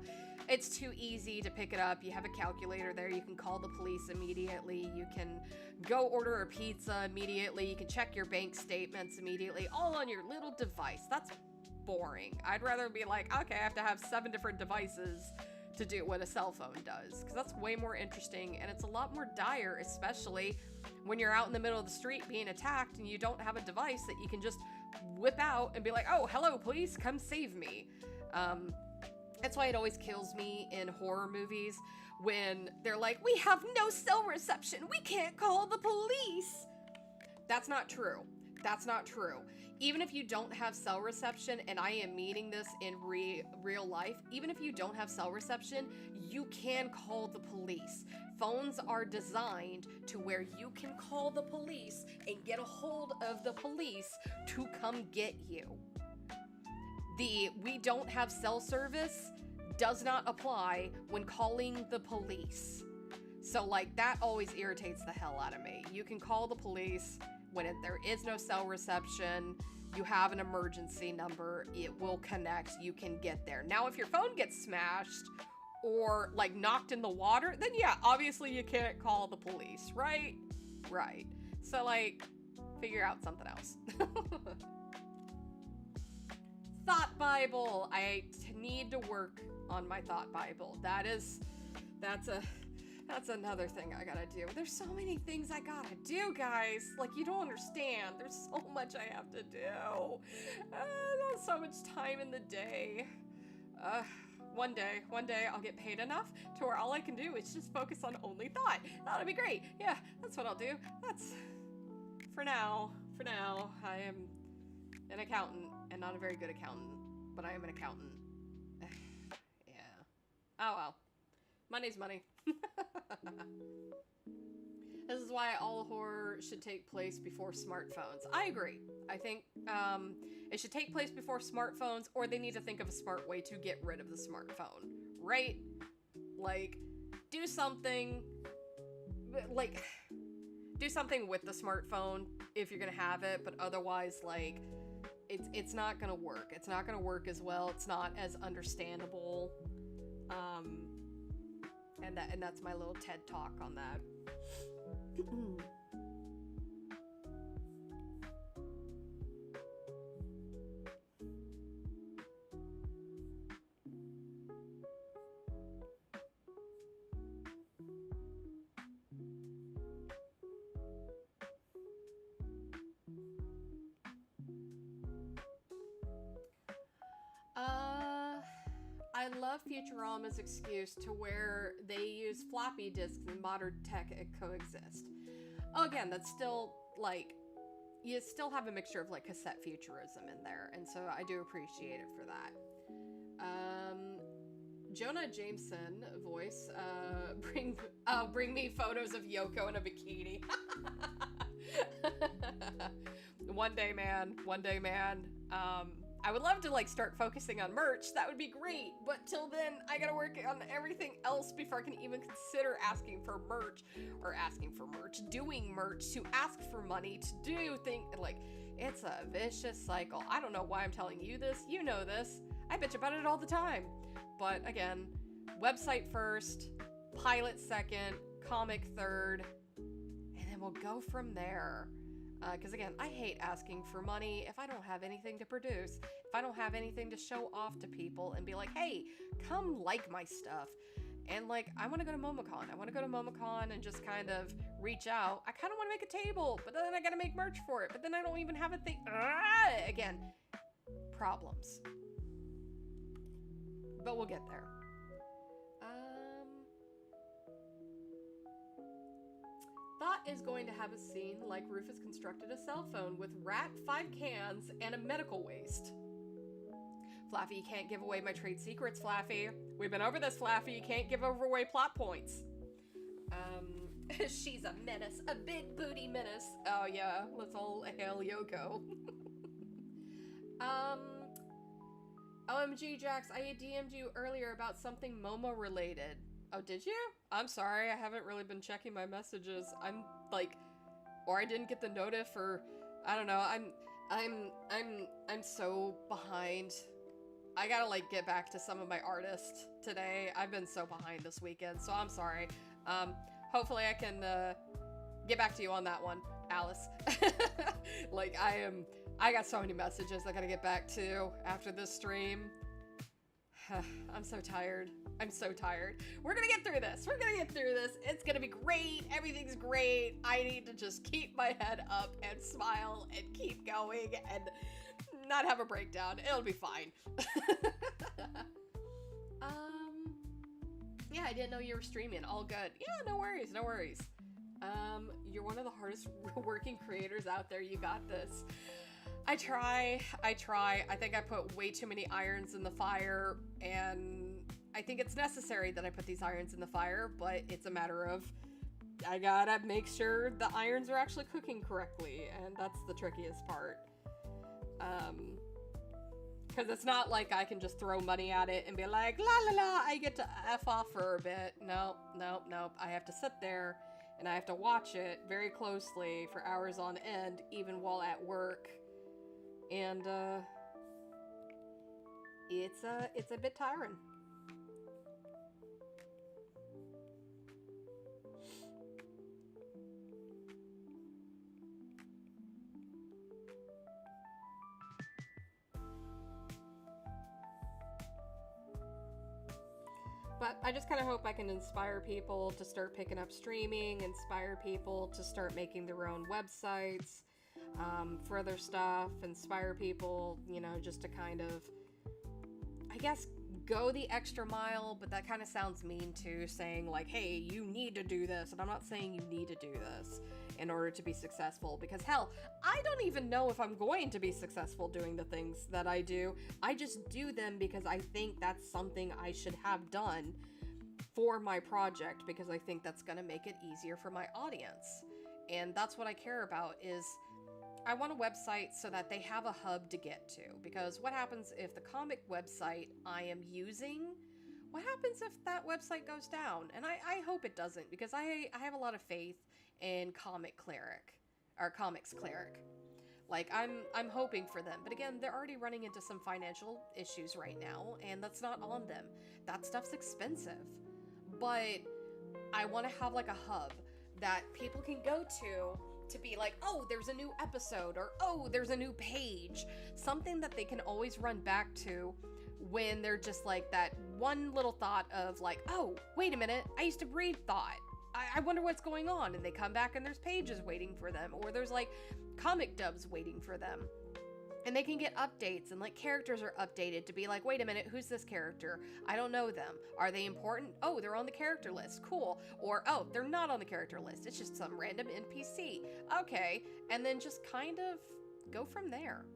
it's too easy to pick it up. You have a calculator there, you can call the police immediately, you can go order a pizza immediately, you can check your bank statements immediately, all on your little device. That's boring. I'd rather be like, okay, I have to have 7 different devices to do what a cell phone does, because that's way more interesting, and it's a lot more dire, especially when you're out in the middle of the street being attacked and you don't have a device that you can just whip out and be like, oh, hello, police, come save me. That's why it always kills me in horror movies when they're like, we have no cell reception, we can't call the police. That's not true. That's not true. Even if you don't have cell reception, and I am meaning this in real life, even if you don't have cell reception, you can call the police. Phones are designed to where you can call the police and get a hold of the police to come get you. The we don't have cell service does not apply when calling the police. So like that always irritates the hell out of me. You can call the police when there is no cell reception, you have an emergency number, it will connect, you can get there. Now, if your phone gets smashed or like knocked in the water, then yeah, obviously you can't call the police, right? Right. So like, figure out something else. Thought Bible. I need to work on my Thought Bible. That's another thing I gotta do. There's so many things I gotta do, guys. Like, you don't understand. There's so much I have to do. There's so much time in the day. One day I'll get paid enough to where all I can do is just focus on only thought. That'll be great. Yeah, that's what I'll do. That's, for now, I am an accountant, and not a very good accountant, but I am an accountant. Yeah. Oh well. Money's money. This is why all horror should take place before smartphones. I agree. I think it should take place before smartphones, or they need to think of a smart way to get rid of the smartphone, right? Like, do something with the smartphone if you're gonna have it, but otherwise, like, it's not gonna work. It's not gonna work as well. It's not as understandable. And that's my little TED talk on that. I love Futurama's excuse to where they use floppy disks and modern tech coexist. Oh, again, that's still, like, you still have a mixture of, like, cassette futurism in there, and so I do appreciate it for that. Jonah Jameson voice, bring me photos of Yoko in a bikini. One day, man. I would love to, like, start focusing on merch. That would be great. But till then, I gotta work on everything else before I can even consider asking for merch. Doing merch, to ask for money, to do things. Like, it's a vicious cycle. I don't know why I'm telling you this. You know this. I bitch about it all the time. But again, website first, pilot second, comic third, and then we'll go from there. Because again, I hate asking for money if I don't have anything to produce, if I don't have anything to show off to people and be like, hey, come like my stuff. And like, I want to go to MomoCon and just kind of reach out. I kind of want to make a table, but then I got to make merch for it. But then I don't even have a thing. Again, problems. But we'll get there. Thought is going to have a scene like Rufus constructed a cell phone with rat, 5 cans, and a medical waste. Flaffy, you can't give away my trade secrets, Flaffy. We've been over this, Flaffy. You can't give away plot points. She's a menace, a big booty menace. Oh yeah, let's all hail Yoko. OMG, Jax, I DM'd you earlier about something Momo related. Oh, did you? I'm sorry, I haven't really been checking my messages. I'm like, or I didn't get the notif, or I don't know. I'm I'm so behind. I gotta like get back to some of my artists today. I've been so behind this weekend, so I'm sorry. Um, Hopefully I can get back to you on that one, Alice. Like I got so many messages I gotta get back to after this stream. I'm so tired. I'm so tired. We're gonna get through this. We're gonna get through this. It's gonna be great. Everything's great. I need to just keep my head up and smile and keep going and not have a breakdown. It'll be fine. Yeah, I didn't know you were streaming. All good. Yeah, no worries, no worries. You're one of the hardest working creators out there. You got this. I try. I think I put way too many irons in the fire, and I think it's necessary that I put these irons in the fire, but it's a matter of I gotta make sure the irons are actually cooking correctly, and that's the trickiest part. Because it's not like I can just throw money at it and be like, la la la, I get to F off for a bit. Nope. I have to sit there and I have to watch it very closely for hours on end, even while at work. And, it's a bit tiring. But I just kind of hope I can inspire people to start picking up streaming, inspire people to start making their own websites, for other stuff, inspire people, you know, just to kind of, I guess, go the extra mile, but that kind of sounds mean too, saying like, hey, you need to do this, and I'm not saying you need to do this in order to be successful, because hell, I don't even know if I'm going to be successful doing the things that I do. I just do them because I think that's something I should have done for my project, because I think that's going to make it easier for my audience. And that's what I care about, is I want a website so that they have a hub to get to, because what happens if the comic website I am using, what happens if that website goes down? And I hope it doesn't, because I have a lot of faith in Comics Cleric. Like, I'm hoping for them. But again, they're already running into some financial issues right now, and that's not on them. That stuff's expensive. But I want to have like a hub that people can go to be like, oh, there's a new episode, or oh, there's a new page. Something that they can always run back to when they're just like that one little thought of like, oh, wait a minute, I used to read Thought. I wonder what's going on. And they come back and there's pages waiting for them, or there's like comic dubs waiting for them. And they can get updates, and like characters are updated to be like, wait a minute, who's this character? I don't know them. Are they important? Oh, they're on the character list. Cool. Or, oh, they're not on the character list. It's just some random NPC. Okay. And then just kind of go from there.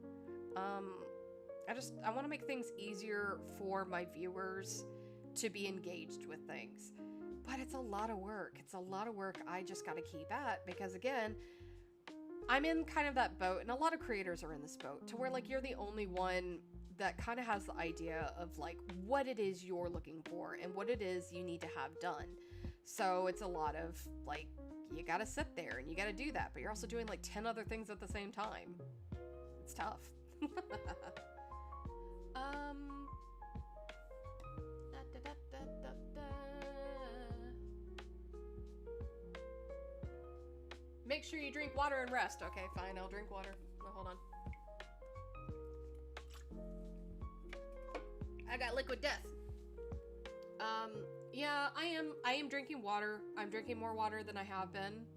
I want to make things easier for my viewers to be engaged with things. But it's a lot of work. It's a lot of work I just got to keep at, because again, I'm in kind of that boat, and a lot of creators are in this boat, to where like you're the only one that kind of has the idea of like what it is you're looking for and what it is you need to have done. So it's a lot of like, you gotta sit there and you gotta do that, but you're also doing like 10 other things at the same time. It's tough. Make sure you drink water and rest. Okay, fine, I'll drink water. Oh, hold on. I got liquid death. Yeah, I am drinking water. I'm drinking more water than I have been.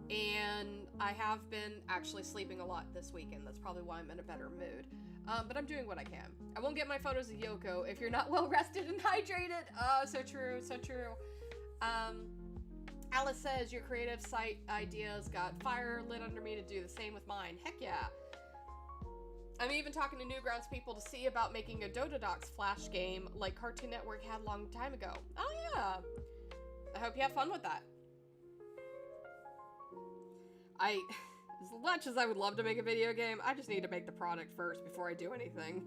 And I have been actually sleeping a lot this weekend. That's probably why I'm in a better mood. But I'm doing what I can. I won't get my photos of Yoko if you're not well rested and hydrated. Oh, so true, so true. Alice says, your creative site ideas got fire lit under me to do the same with mine. Heck yeah. I'm even talking to Newgrounds people to see about making a Dododox Flash game like Cartoon Network had a long time ago. Oh yeah. I hope you have fun with that. As much as I would love to make a video game, I just need to make the product first before I do anything.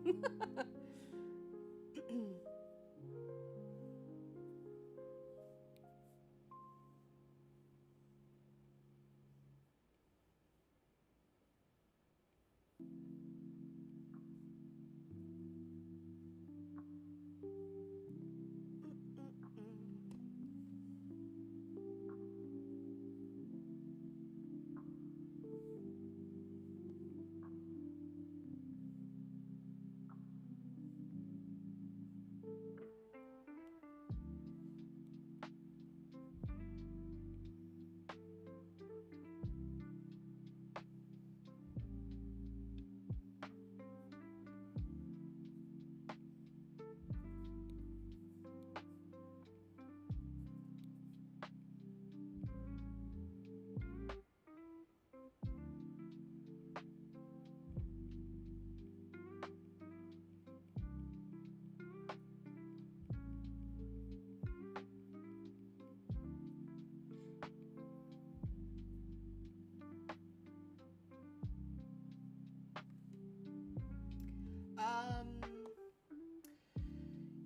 Um,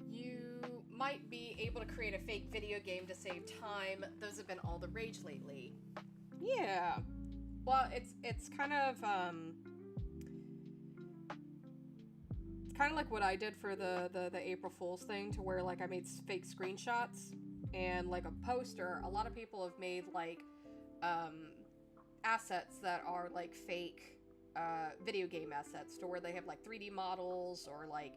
you might be able to create a fake video game to save time. Those have been all the rage lately. Yeah. Well, it's kind of it's kind of like what I did for the April Fool's thing, to where like I made fake screenshots and like a poster. A lot of people have made like assets that are like fake video game assets, to where they have like 3D models or like,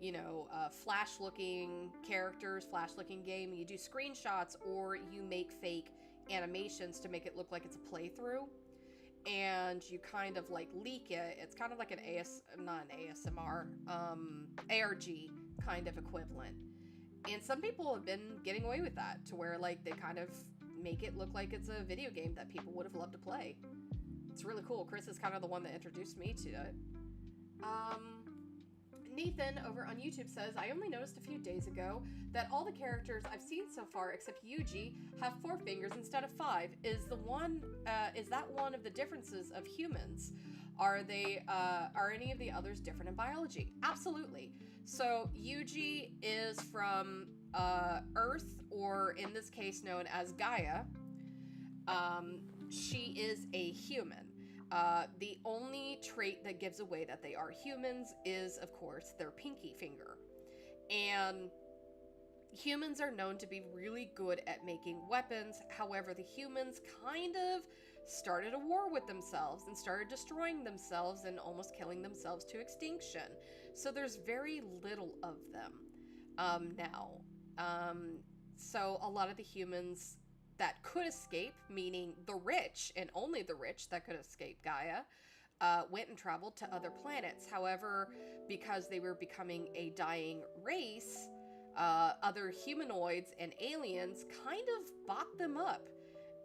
you know, flash looking characters, flash looking game. You do screenshots, or you make fake animations to make it look like it's a playthrough, and you kind of like leak it. It's kind of like not an ASMR, ARG kind of equivalent. And some people have been getting away with that, to where like they kind of make it look like it's a video game that people would have loved to play. It's really cool. Chris is kind of the one that introduced me to it. Nathan over on YouTube says, I only noticed a few days ago that all the characters I've seen so far except Yuji have 4 fingers instead of 5. Is that one of the differences of humans? Are any of the others different in biology? Absolutely. So Yuji is from Earth, or in this case known as Gaia. She is a human. The only trait that gives away that they are humans is, of course, their pinky finger. And humans are known to be really good at making weapons. However, the humans kind of started a war with themselves and started destroying themselves and almost killing themselves to extinction. So there's very little of them now. So a lot of the humans that could escape, meaning the rich, and only the rich that could escape Gaia, went and traveled to other planets. However, because they were becoming a dying race, other humanoids and aliens kind of bought them up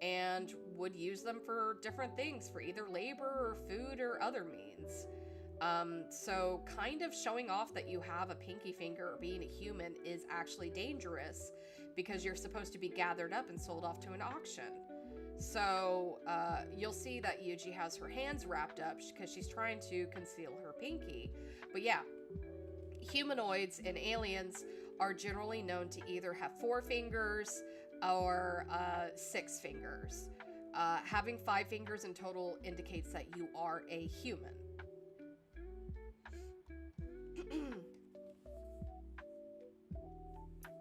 and would use them for different things, for either labor or food or other means. So kind of showing off that you have a pinky finger or being a human is actually dangerous, because you're supposed to be gathered up and sold off to an auction. So you'll see that Yuji has her hands wrapped up because she's trying to conceal her pinky. But yeah, humanoids and aliens are generally known to either have 4 fingers or 6 fingers. Having 5 fingers in total indicates that you are a human.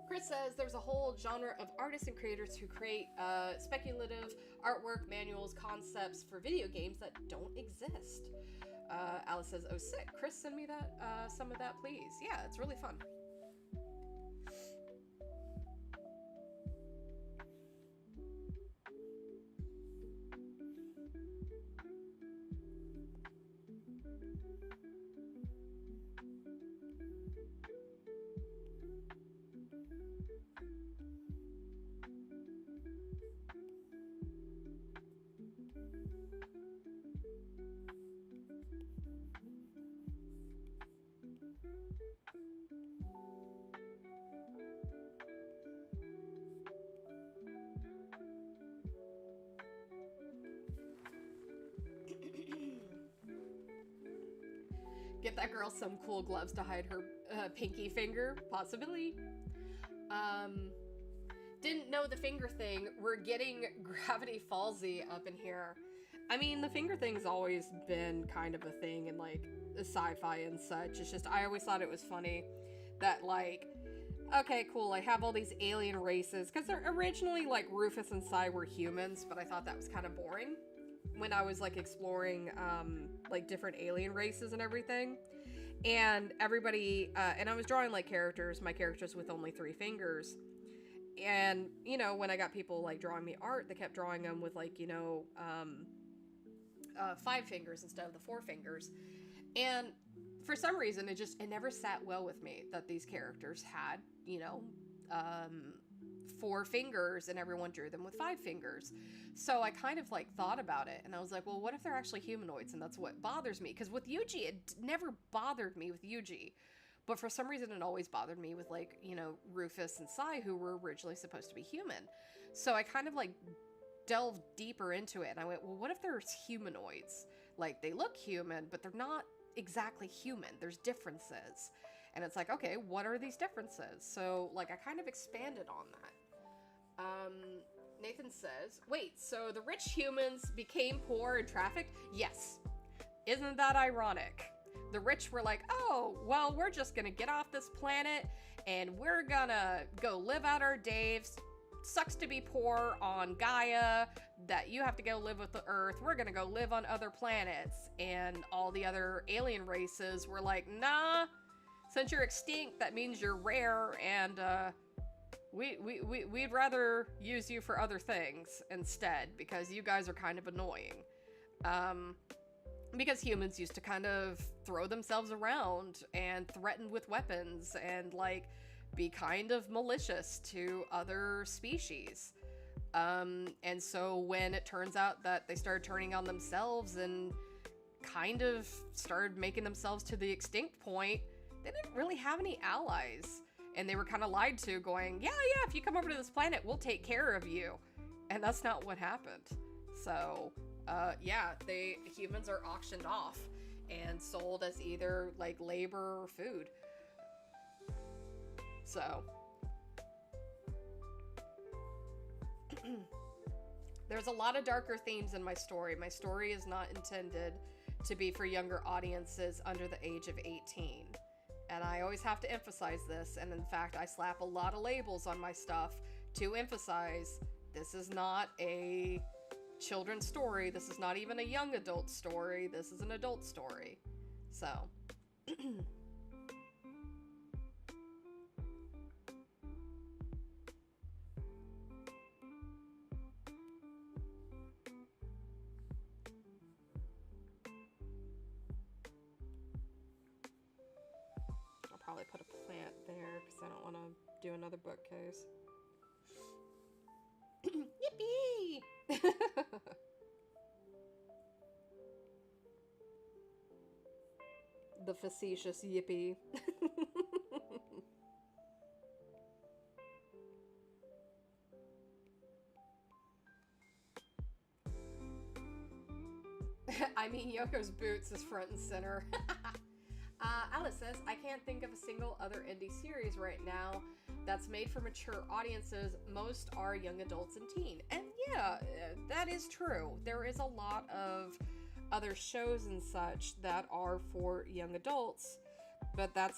Chris says there's a whole genre of artists and creators who create speculative artwork, manuals, concepts for video games that don't exist. Alice says, oh sick, Chris, send me that some of that please. Yeah, it's really fun. Get that girl some cool gloves to hide her pinky finger, possibly. Didn't know the finger thing. We're getting Gravity Fallsy up in here. I mean, the finger thing's always been kind of a thing in, like, sci-fi and such. It's just, I always thought it was funny that, like, okay, cool, I have all these alien races, because they're originally, like, Rufus and Sai were humans, but I thought that was kind of boring when I was, like, exploring, like, different alien races and everything. And everybody, and I was drawing like characters, my characters with only 3 fingers. And, you know, when I got people like drawing me art, they kept drawing them with like, 5 fingers instead of the 4 fingers. And for some reason, it never sat well with me that these characters had, um, 4 fingers and everyone drew them with 5 fingers. So I kind of like thought about it and I was like, well, what if they're actually humanoids? And that's what bothers me. Because with Yuji, it never bothered me with Yuji. But for some reason, it always bothered me with like, Rufus and Sai, who were originally supposed to be human. So I kind of like delved deeper into it and I went, well, what if there's humanoids? Like they look human, but they're not exactly human. There's differences. And it's like, okay, what are these differences? So like I kind of expanded on that. Nathan says, wait, so the rich humans became poor and trafficked? Yes. Isn't that ironic? The rich were like, oh, well, we're just gonna get off this planet and we're gonna go live out our days. Sucks to be poor on Gaia, that you have to go live with the Earth. We're gonna go live on other planets. And all the other alien races were like, nah, since you're extinct, that means you're rare, and we'd rather use you for other things instead, because you guys are kind of annoying. Because humans used to kind of throw themselves around and threaten with weapons and like be kind of malicious to other species. And so when it turns out that they started turning on themselves and kind of started making themselves to the extinct point, they didn't really have any allies. And they were kind of lied to, going, yeah, if you come over to this planet, we'll take care of you. And that's not what happened. So, humans are auctioned off and sold as either like labor or food. So, there's a lot of darker themes in my story. My story is not intended to be for younger audiences under the age of 18. And I always have to emphasize this, and in fact, I slap a lot of labels on my stuff to emphasize this is not a children's story, this is not even a young adult story, this is an adult story. So, I'll probably put a plant there because I don't want to do another bookcase. Yippee! The facetious yippee. I mean, Yoko's boots is front and center. Alice says, I can't think of a single other indie series right now that's made for mature audiences. Most are young adults and teen. And yeah, that is true. There is a lot of other shows and such that are for young adults, but that's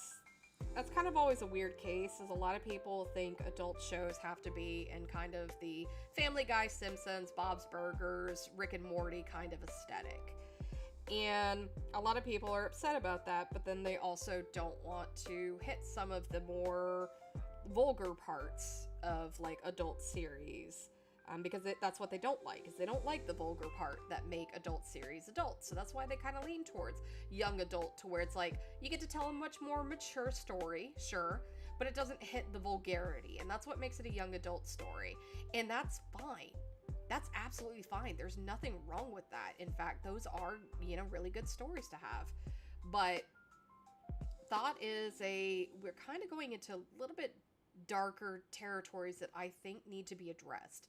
kind of always a weird case, as a lot of people think adult shows have to be in kind of the Family Guy, Simpsons, Bob's Burgers, Rick and Morty kind of aesthetic. And a lot of people are upset about that, but then they also don't want to hit some of the more vulgar parts of like adult series, because that's what they don't like, is they don't like the vulgar part that make adult series adult. So that's why they kind of lean towards young adult, to where it's like you get to tell a much more mature story, sure, but it doesn't hit the vulgarity, and that's what makes it a young adult story. And that's fine. That's absolutely fine. There's nothing wrong with that. In fact, those are, really good stories to have. But Thought is we're kind of going into a little bit darker territories that I think need to be addressed,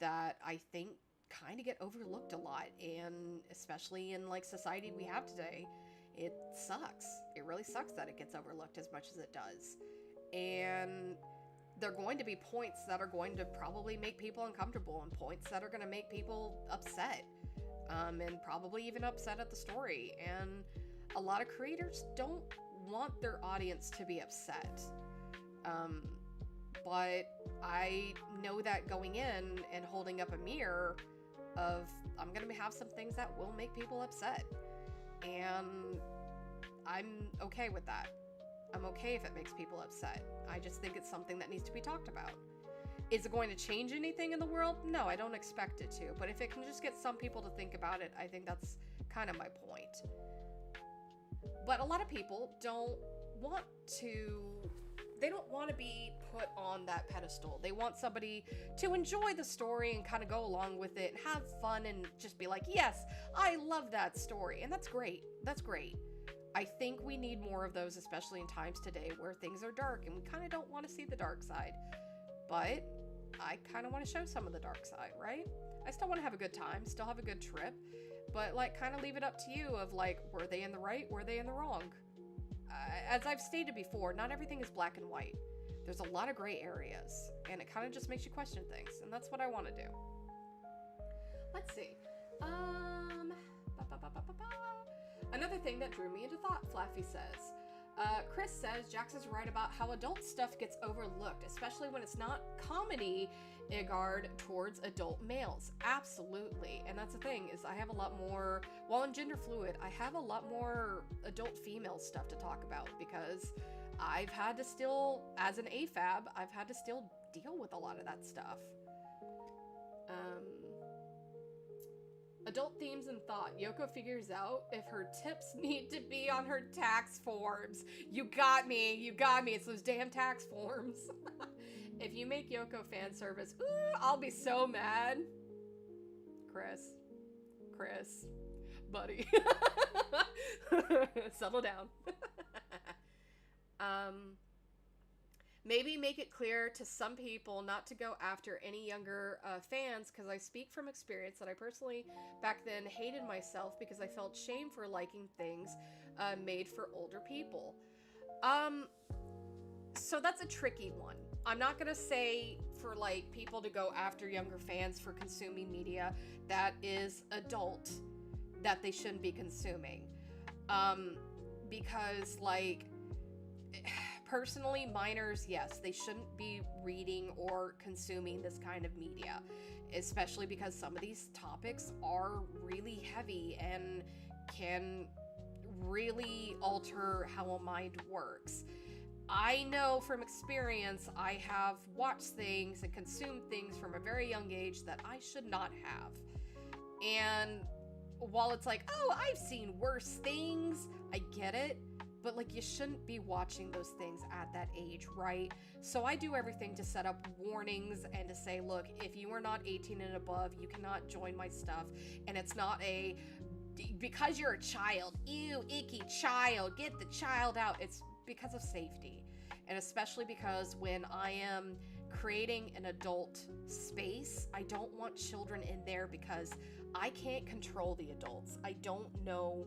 that I think kind of get overlooked a lot, and especially in like society we have today, it sucks. It really sucks that it gets overlooked as much as it does. And there are going to be points that are going to probably make people uncomfortable, and points that are going to make people upset, and probably even upset at the story. And a lot of creators don't want their audience to be upset. But I know that going in and holding up a mirror of, I'm going to have some things that will make people upset. And I'm okay with that. I'm okay if it makes people upset. I just think it's something that needs to be talked about. Is it going to change anything in the world? No, I don't expect it to. But if it can just get some people to think about it, I think that's kind of my point. But a lot of people don't want to... They don't want to be put on that pedestal. They want somebody to enjoy the story and kind of go along with it and have fun and just be like, yes, I love that story. And that's great. That's great. I think we need more of those, especially in times today where things are dark and we kind of don't want to see the dark side. But I kind of want to show some of the dark side, right? I still want to have a good time, still have a good trip, but like kind of leave it up to you of like, were they in the right? Were they in the wrong? As I've stated before, not everything is black and white. There's a lot of gray areas, and it kind of just makes you question things, and that's what I want to do. Let's see. Another thing that drew me into thought, Flaffy says. Chris says Jax is right about how adult stuff gets overlooked, especially when it's not comedy igard towards adult males. Absolutely. And that's the thing, is I have a lot more, while I'm gender fluid, I have a lot more adult female stuff to talk about because I've had to still, as an AFAB, I've had to still deal with a lot of that stuff. Adult themes and thought. Yoko figures out if her tips need to be on her tax forms. You got me. You got me. It's those damn tax forms. If you make Yoko fan service, ooh, I'll be so mad. Chris, buddy, settle down. Maybe make it clear to some people not to go after any younger fans, because I speak from experience that I personally back then hated myself because I felt shame for liking things made for older people. So that's a tricky one. I'm not gonna say for like people to go after younger fans for consuming media that is adult that they shouldn't be consuming, because like personally, minors, yes, they shouldn't be reading or consuming this kind of media, especially because some of these topics are really heavy and can really alter how a mind works. I know from experience, I have watched things and consumed things from a very young age that I should not have. And while it's like, oh, I've seen worse things, I get it. But like, you shouldn't be watching those things at that age, right? So I do everything to set up warnings and to say, look, if you are not 18 and above, you cannot join my stuff. And it's not a, because you're a child, ew, icky child, get the child out. It's because of safety. And especially because when I am creating an adult space, I don't want children in there because I can't control the adults. I don't know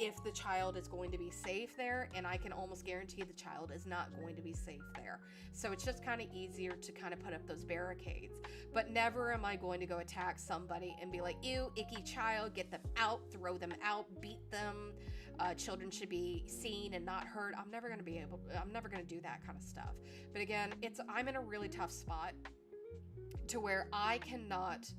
if the child is going to be safe there, and I can almost guarantee the child is not going to be safe there. So it's just kind of easier to kind of put up those barricades. But never am I going to go attack somebody and be like, ew, icky child, get them out, throw them out, beat them. Children should be seen and not heard. I'm never going to do that kind of stuff. But again, I'm in a really tough spot to where I cannot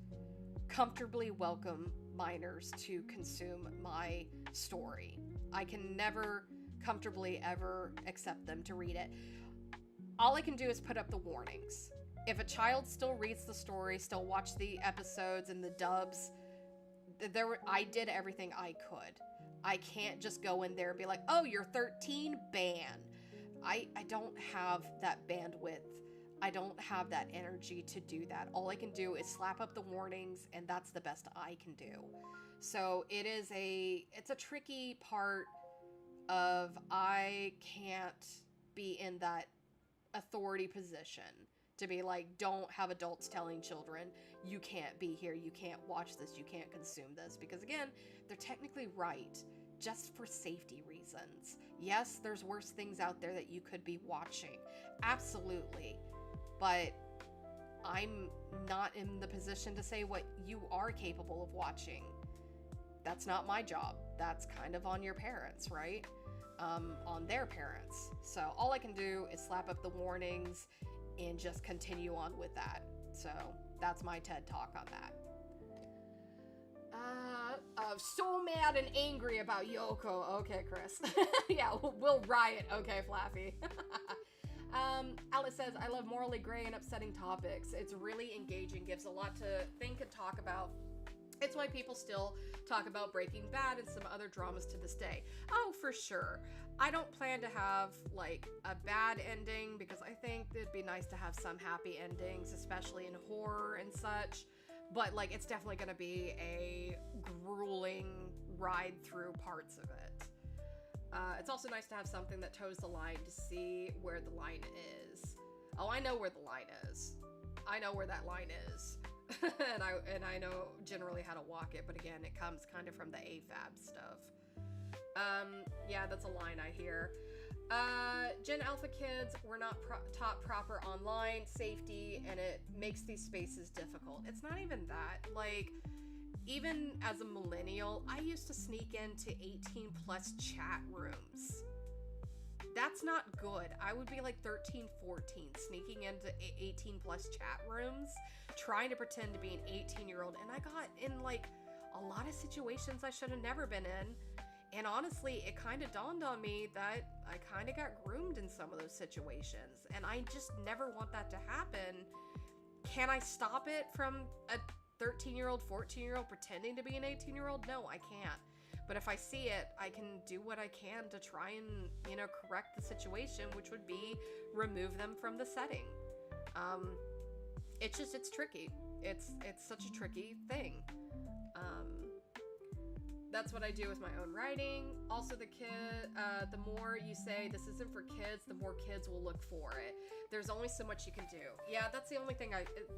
comfortably welcome minors to consume my story. I can never comfortably ever accept them to read it. All I can do is put up the warnings. If a child still reads the story, still watch the episodes and the dubs, I did everything I could. I can't just go in there and be like, oh, you're 13, ban. I don't have that bandwidth. I don't have that energy to do that. All I can do is slap up the warnings, and that's the best I can do. So it's a tricky part of, I can't be in that authority position to be like, don't have adults telling children, you can't be here, you can't watch this, you can't consume this. Because again, they're technically right, just for safety reasons. Yes, there's worse things out there that you could be watching. Absolutely. But I'm not in the position to say what you are capable of watching. That's not my job. That's kind of on your parents, right? On their parents. So all I can do is slap up the warnings and just continue on with that. So that's my TED Talk on that. so mad and angry about Yoko. Okay, Chris. Yeah, we'll riot. Okay, Flaffy. Alice says, I love morally gray and upsetting topics. It's really engaging, gives a lot to think and talk about. It's why people still talk about Breaking Bad and some other dramas to this day. Oh, for sure. I don't plan to have, like, a bad ending, because I think it'd be nice to have some happy endings, especially in horror and such. But, like, it's definitely going to be a grueling ride through parts of it. It's also nice to have something that toes the line to see where the line is. Oh, I know where the line is. I know where that line is. and I know generally how to walk it, but again, it comes kind of from the AFAB stuff. Yeah, that's a line I hear. Gen Alpha kids were not taught proper online safety, and it makes these spaces difficult. It's not even that. Like, even as a millennial, I used to sneak into 18 plus chat rooms. That's not good. I would be like 13, 14, sneaking into 18 plus chat rooms, trying to pretend to be an 18-year-old. And I got in like a lot of situations I should have never been in. And honestly, it kind of dawned on me that I kind of got groomed in some of those situations. And I just never want that to happen. Can I stop it from a 13-year-old, 14-year-old pretending to be an 18-year-old? No, I can't. But if I see it, I can do what I can to try and, you know, correct the situation, which would be remove them from the setting. It's tricky. It's such a tricky thing. That's what I do with my own writing. Also, the more you say this isn't for kids, the more kids will look for it. There's only so much you can do. Yeah, that's the only thing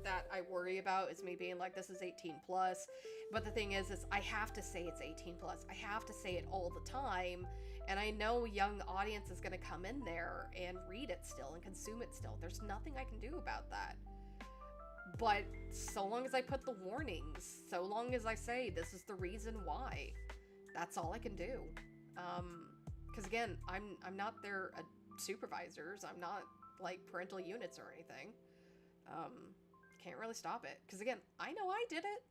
that I worry about, is me being like, this is 18 plus. But the thing is I have to say it's 18 plus. I have to say it all the time. And I know a young audience is going to come in there and read it still and consume it still. There's nothing I can do about that. But so long as I put the warnings, so long as I say this is the reason why, that's all I can do. Because again, I'm not their supervisors. I'm not like parental units or anything. Can't really stop it. Because again, I know I did it.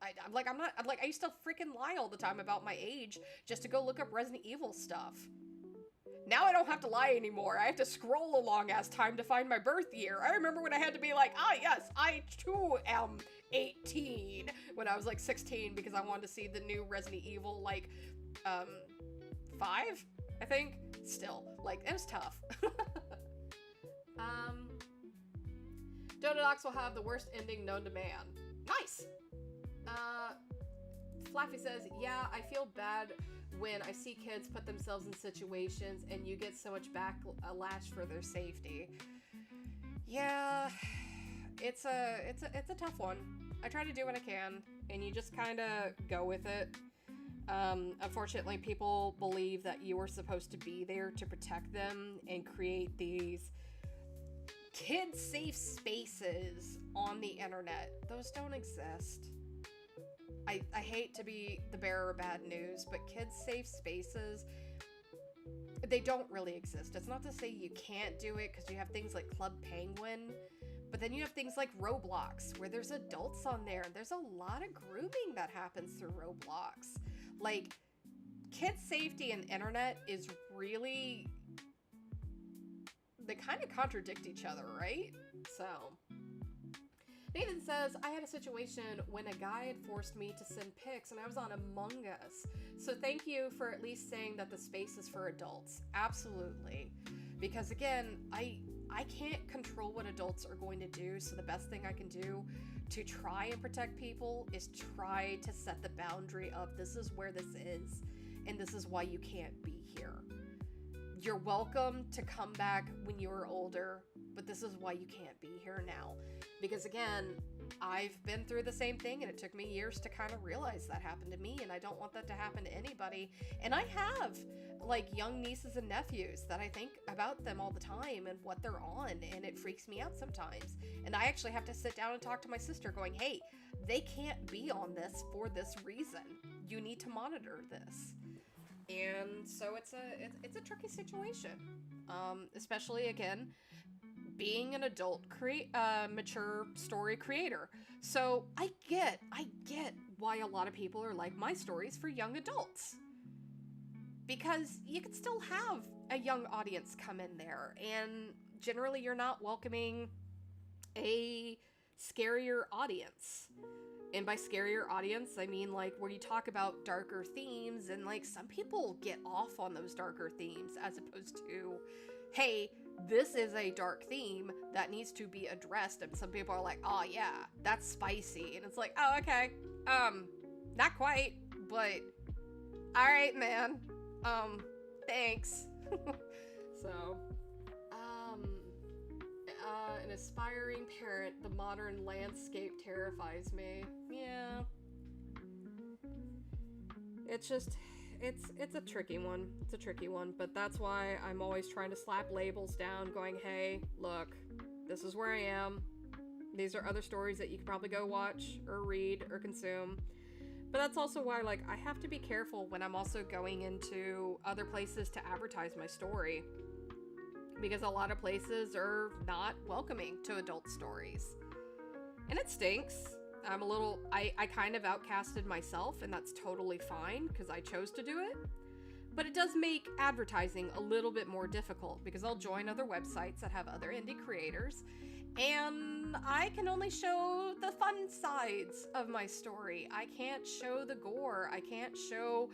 I used to freaking lie all the time about my age just to go look up Resident Evil stuff. Now I don't have to lie anymore. I have to scroll a long ass time to find my birth year. I remember when I had to be like, yes, I too am 18 when I was like 16, because I wanted to see the new Resident Evil, like, 5, I think. Still, like, it was tough. Dododox will have the worst ending known to man. Nice! Flaffy says, yeah, I feel bad when I see kids put themselves in situations and you get so much backlash for their safety. Yeah, it's a tough one. I try to do what I can, and you just kind of go with it. Unfortunately, people believe that you are supposed to be there to protect them and create these kid-safe spaces on the internet. Those don't exist. I hate to be the bearer of bad news, but kids-safe spaces, they don't really exist. It's not to say you can't do it, because you have things like Club Penguin, but then you have things like Roblox, where there's adults on there. There's a lot of grooming that happens through Roblox. Like, kid safety and internet is really... they kind of contradict each other, right? So... Nathan says, I had a situation when a guy had forced me to send pics and I was on Among Us. So thank you for at least saying that the space is for adults. Absolutely. Because again, I can't control what adults are going to do, so the best thing I can do to try and protect people is try to set the boundary of this is where this is, and this is why you can't be here. You're welcome to come back when you're older, but this is why you can't be here now. Because again, I've been through the same thing, and it took me years to kind of realize that happened to me, and I don't want that to happen to anybody. And I have, like, young nieces and nephews that I think about them all the time and what they're on, and it freaks me out sometimes. And I actually have to sit down and talk to my sister going, hey, they can't be on this for this reason. You need to monitor this. And so it's a tricky situation, especially, again, being an adult mature story creator. So I get why a lot of people are like, my story's for young adults. Because you could still have a young audience come in there, and generally you're not welcoming a scarier audience. And by scarier audience, I mean like where you talk about darker themes, and like some people get off on those darker themes as opposed to, hey, this is a dark theme that needs to be addressed. And some people are like, oh yeah, that's spicy. And it's like, oh, okay. Not quite, but all right, man. Thanks. So, an aspiring parent, the modern landscape terrifies me. Yeah. It's just, it's a tricky one. It's a tricky one, but that's why I'm always trying to slap labels down, going, hey, look, this is where I am. These are other stories that you could probably go watch or read or consume. But that's also why, like, I have to be careful when I'm also going into other places to advertise my story. Because a lot of places are not welcoming to adult stories. And it stinks. I kind of outcasted myself, and that's totally fine, because I chose to do it. But it does make advertising a little bit more difficult, because I'll join other websites that have other indie creators, and I can only show the fun sides of my story. I can't show the gore. I can't show,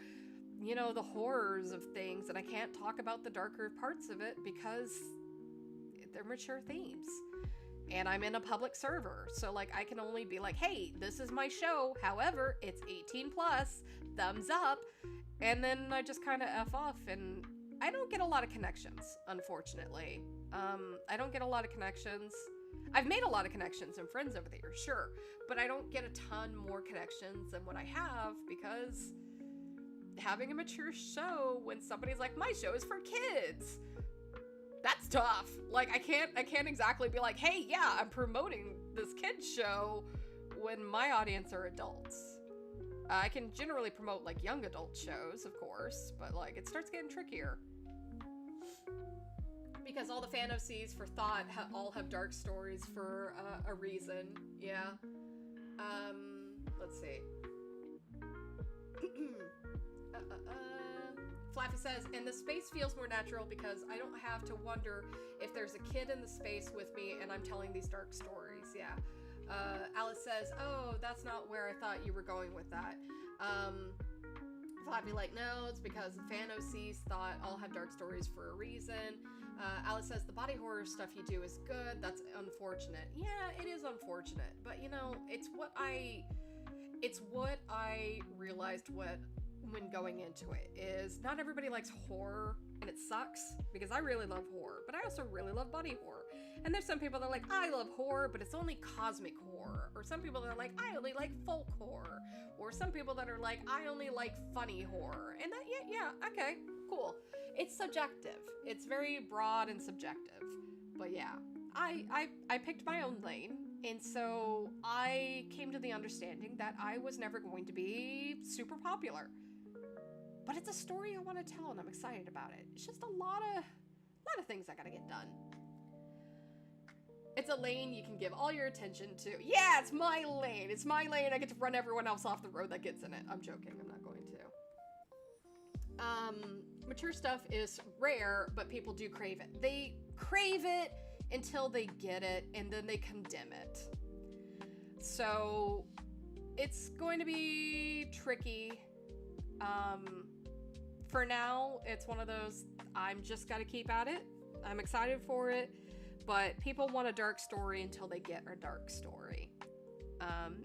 the horrors of things, and I can't talk about the darker parts of it because they're mature themes. And I'm in a public server, so like I can only be like, hey, this is my show, however, it's 18 plus, thumbs up, and then I just kind of F off, and I don't get a lot of connections, unfortunately. I don't get a lot of connections. I've made a lot of connections and friends over the years, sure, but I don't get a ton more connections than what I have, because having a mature show when somebody's like, my show is for kids, that's tough. Like, I can't exactly be like, hey, yeah, I'm promoting this kids show when my audience are adults. I can generally promote, like, young adult shows, of course, but, like, it starts getting trickier. Because all the fantasies for thought all have dark stories for a reason. Yeah. Let's see. Flaffy says, and the space feels more natural because I don't have to wonder if there's a kid in the space with me and I'm telling these dark stories. Yeah. Alice says, oh, that's not where I thought you were going with that. Flappy like, no, it's because the fantasies thought all have dark stories for a reason. Alice says, the body horror stuff you do is good. That's unfortunate. Yeah, it is unfortunate. But, it's what I realized when going into it is not everybody likes horror, and it sucks because I really love horror, but I also really love body horror. And there's some people that are like, I love horror, but it's only cosmic horror. Or some people that are like, I only like folk horror. Or some people that are like, I only like funny horror. And that, yeah, okay, cool. It's subjective. It's very broad and subjective. But yeah, I picked my own lane. And so I came to the understanding that I was never going to be super popular. But it's a story I want to tell, and I'm excited about it. It's just a lot of things I gotta get done. It's a lane you can give all your attention to. Yeah, it's my lane. It's my lane. I get to run everyone else off the road that gets in it. I'm joking. I'm not going to. Mature stuff is rare, but people do crave it. They crave it until they get it, and then they condemn it. So it's going to be tricky. For now, it's one of those, I'm just gotta keep at it. I'm excited for it, but people want a dark story until they get a dark story.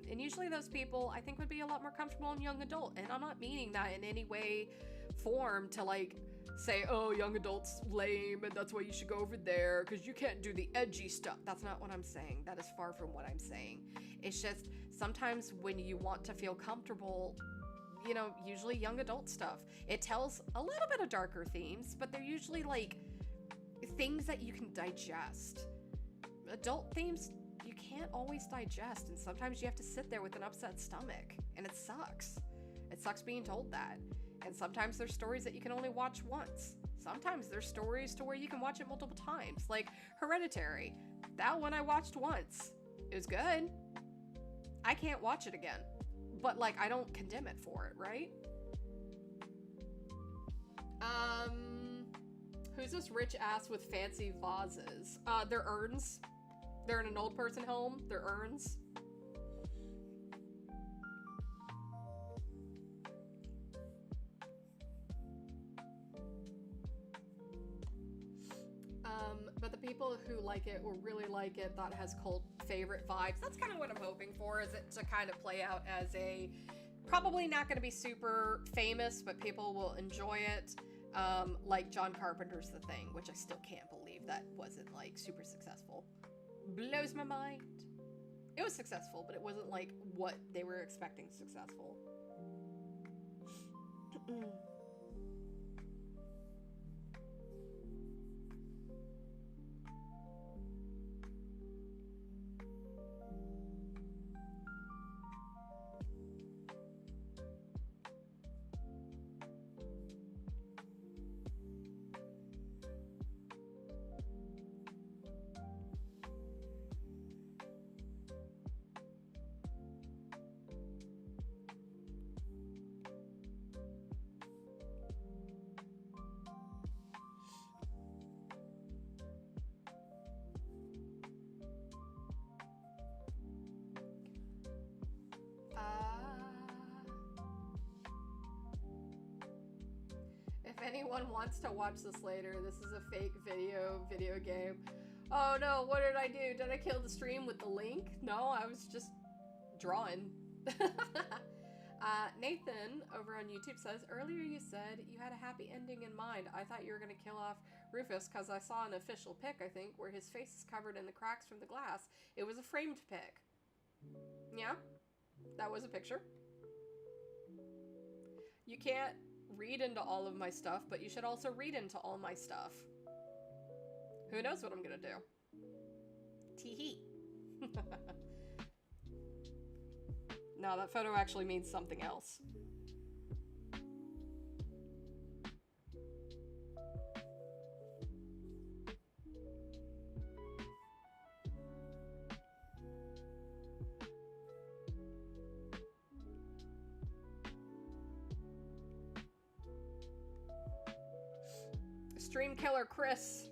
And usually those people, I think, would be a lot more comfortable in young adult, and I'm not meaning that in any way, form, to like, say, oh, young adult's lame, and that's why you should go over there, because you can't do the edgy stuff. That's not what I'm saying. That is far from what I'm saying. It's just, sometimes when you want to feel comfortable, usually young adult stuff, it tells a little bit of darker themes, but they're usually like things that you can digest. Adult themes, you can't always digest, and sometimes you have to sit there with an upset stomach, and it sucks. It sucks being told that. And sometimes there's stories that you can only watch once. Sometimes there's stories to where you can watch it multiple times, like Hereditary. That one I watched once. It was good. I can't watch it again. but like I don't condemn it for it, right? Who's this rich ass with fancy vases? They're urns. They're in an old person home. They're urns. But the people who like it or really like it, thought it has cult favorite vibes. That's kind of what I'm hoping for, is it to kind of play out as a probably not going to be super famous, but people will enjoy it. Like John Carpenter's The Thing, which I still can't believe that wasn't like super successful. Blows my mind. It was successful, but it wasn't like what they were expecting successful. If anyone wants to watch this later, this is a fake video game. Oh no, what did I do? Did I kill the stream with the link? No, I was just drawing. Nathan over on YouTube says, earlier you said you had a happy ending in mind. I thought you were going to kill off Rufus because I saw an official pic, I think, where his face is covered in the cracks from the glass. It was a framed pic. Yeah, that was a picture. You can't read into all of my stuff, but you should also read into all my stuff. Who knows what I'm gonna do? Tee-hee. No, that photo actually means something else. Stream killer Chris.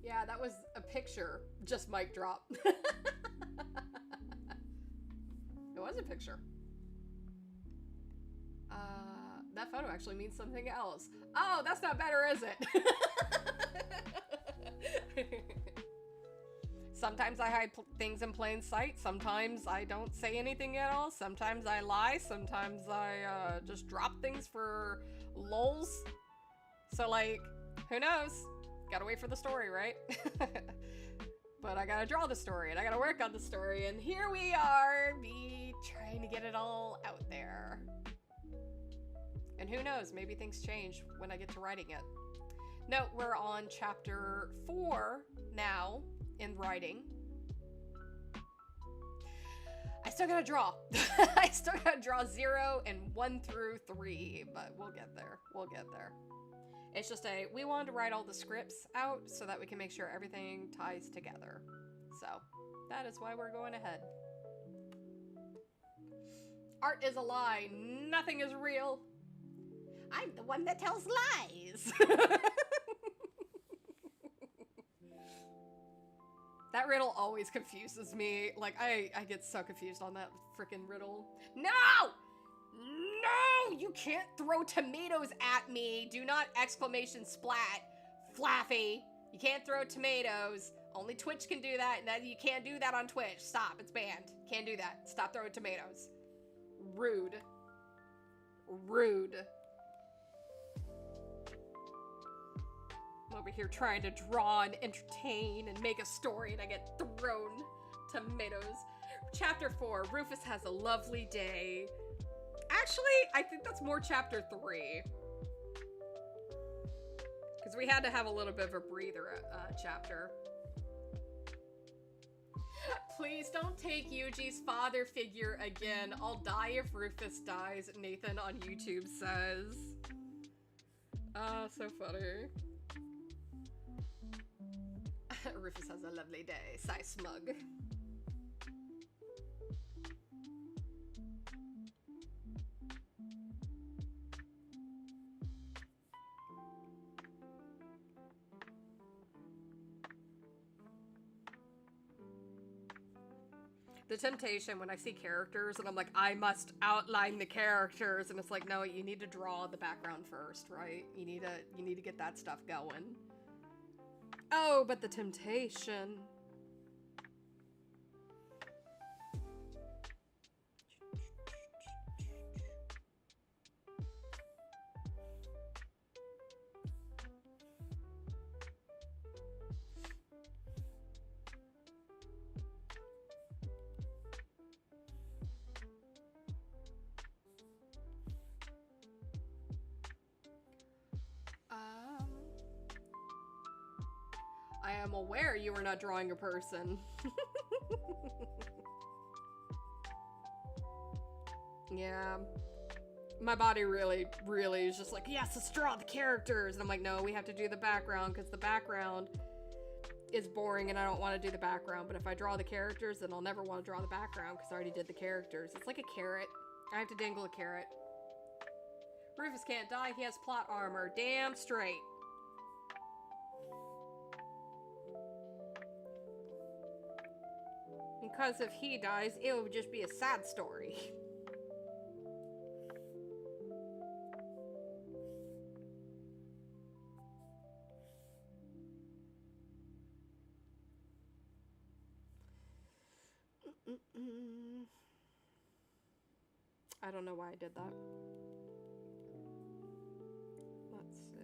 Yeah, that was a picture. Just mic drop. It was a picture. That photo actually means something else. Oh, that's not better, is it? Sometimes I hide things in plain sight. Sometimes I don't say anything at all. Sometimes I lie. Sometimes I just drop things for lulz. So, like, who knows? Gotta wait for the story, right? But I gotta draw the story, and I gotta work on the story, and here we are, me trying to get it all out there. And who knows, maybe things change when I get to writing it. No, we're on chapter 4 now in writing. I still gotta draw. I still gotta draw 0 and 1 through 3, but we'll get there. We'll get there. It's just we wanted to write all the scripts out so that we can make sure everything ties together. So that is why we're going ahead. Art is a lie. Nothing is real. I'm the one that tells lies. That riddle always confuses me. Like, I get so confused on that freaking riddle. No! No! You can't throw tomatoes at me! Do not exclamation splat. Flaffy. You can't throw tomatoes. Only Twitch can do that, and you can't do that on Twitch. Stop. It's banned. Can't do that. Stop throwing tomatoes. Rude. Rude. I'm over here trying to draw and entertain and make a story, and I get thrown tomatoes. Chapter 4, Rufus has a lovely day. Actually, I think that's more chapter 3. Because we had to have a little bit of a breather chapter. Please don't take Yuji's father figure again. I'll die if Rufus dies, Nathan on YouTube says. Ah, so funny. Rufus has a lovely day. Sigh smug. The temptation when I see characters and I'm like, I must outline the characters, and it's like, no, you need to draw the background first, right? You need to get that stuff going. Oh, but the temptation. I am aware you are not drawing a person. Yeah. My body really is just like, yes, let's draw the characters. And I'm like, no, we have to do the background because the background is boring and I don't want to do the background. But if I draw the characters, then I'll never want to draw the background because I already did the characters. It's like a carrot. I have to dangle a carrot. Rufus can't die. He has plot armor. Damn straight. Because if he dies, it would just be a sad story. I don't know why I did that. Let's see.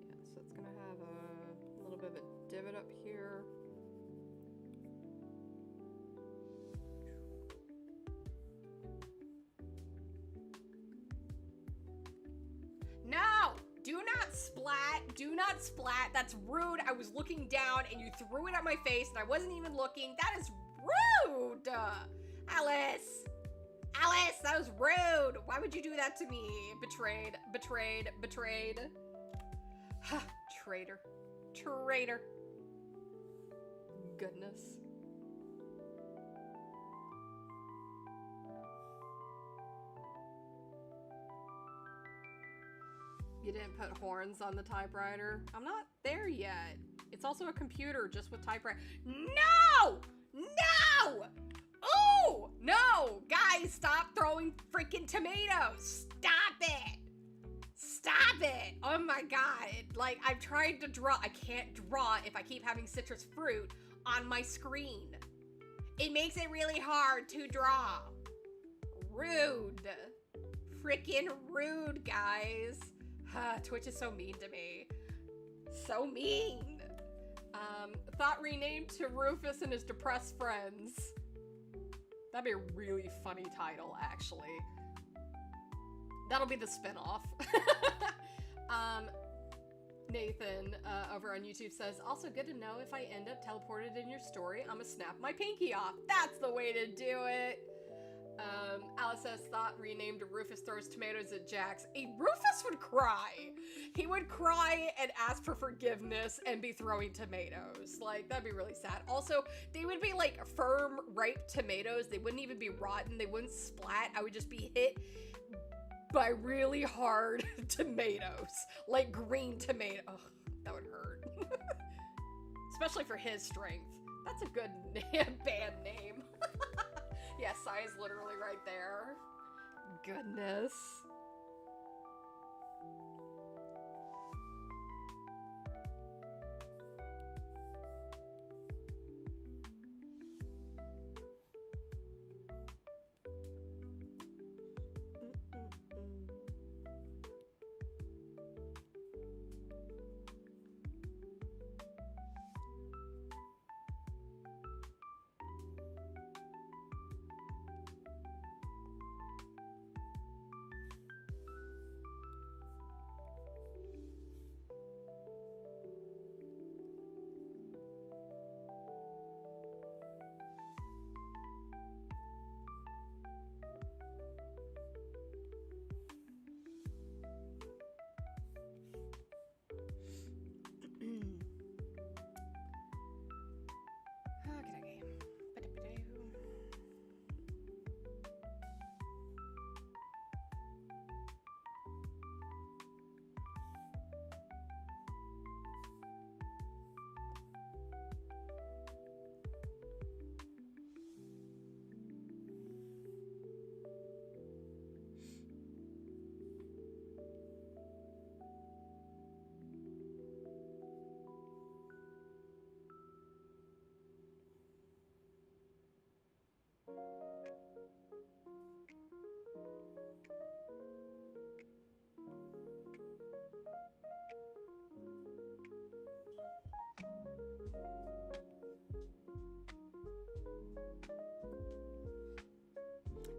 Yeah, so it's gonna have a little bit of a divot up here. No! Do not splat. Do not splat. That's rude. I was looking down and you threw it at my face and I wasn't even looking. That is rude! Alice! Alice, that was rude! Why would you do that to me? Betrayed. Betrayed. Betrayed. Traitor. Traitor. Goodness. You didn't put horns on the typewriter? I'm not there yet. It's also a computer just with typewriter. No! No! Oh! No! Guys, stop throwing freaking tomatoes! Stop it! Stop it! Oh my god. Like, I've tried to draw. I can't draw if I keep having citrus fruit on my screen. It makes it really hard to draw. Rude. Freaking rude, guys. Twitch is so mean to me. So mean. Thought renamed to Rufus and his depressed friends. That'd be a really funny title, actually. That'll be the spinoff. Nathan over on YouTube says, also good to know if I end up teleported in your story, I'm gonna snap my pinky off. That's the way to do it. Alice says, thought renamed Rufus throws tomatoes at Jax. Rufus would cry. He would cry and ask for forgiveness and be throwing tomatoes. Like, that'd be really sad. Also, they would be like firm, ripe tomatoes. They wouldn't even be rotten. They wouldn't splat. I would just be hit by really hard tomatoes. Like green tomato. Ugh, that would hurt. Especially for his strength. That's a good band name. Yeah, Sai is literally right there. goodness.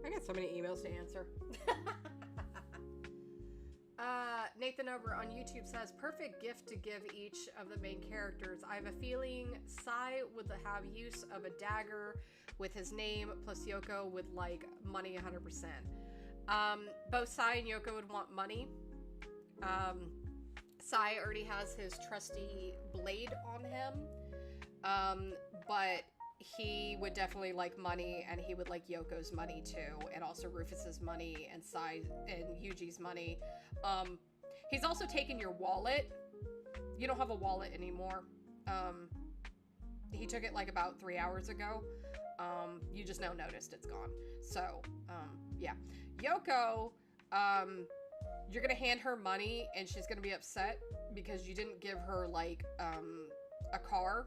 I got so many emails to answer. Nathan over on YouTube says, perfect gift to give each of the main characters. I have a feeling Sai would have use of a dagger with his name, plus Yoko would like money 100%. Both Sai and Yoko would want money. Sai already has his trusty blade on him, but he would definitely like money, and he would like Yoko's money too, and also Rufus's money, and Sai and Yuji's money. He's also taken your wallet. You don't have a wallet anymore. He took it like about 3 hours ago. You just now noticed it's gone. So, yeah. Yoko, you're gonna hand her money, and she's gonna be upset because you didn't give her, like, a car.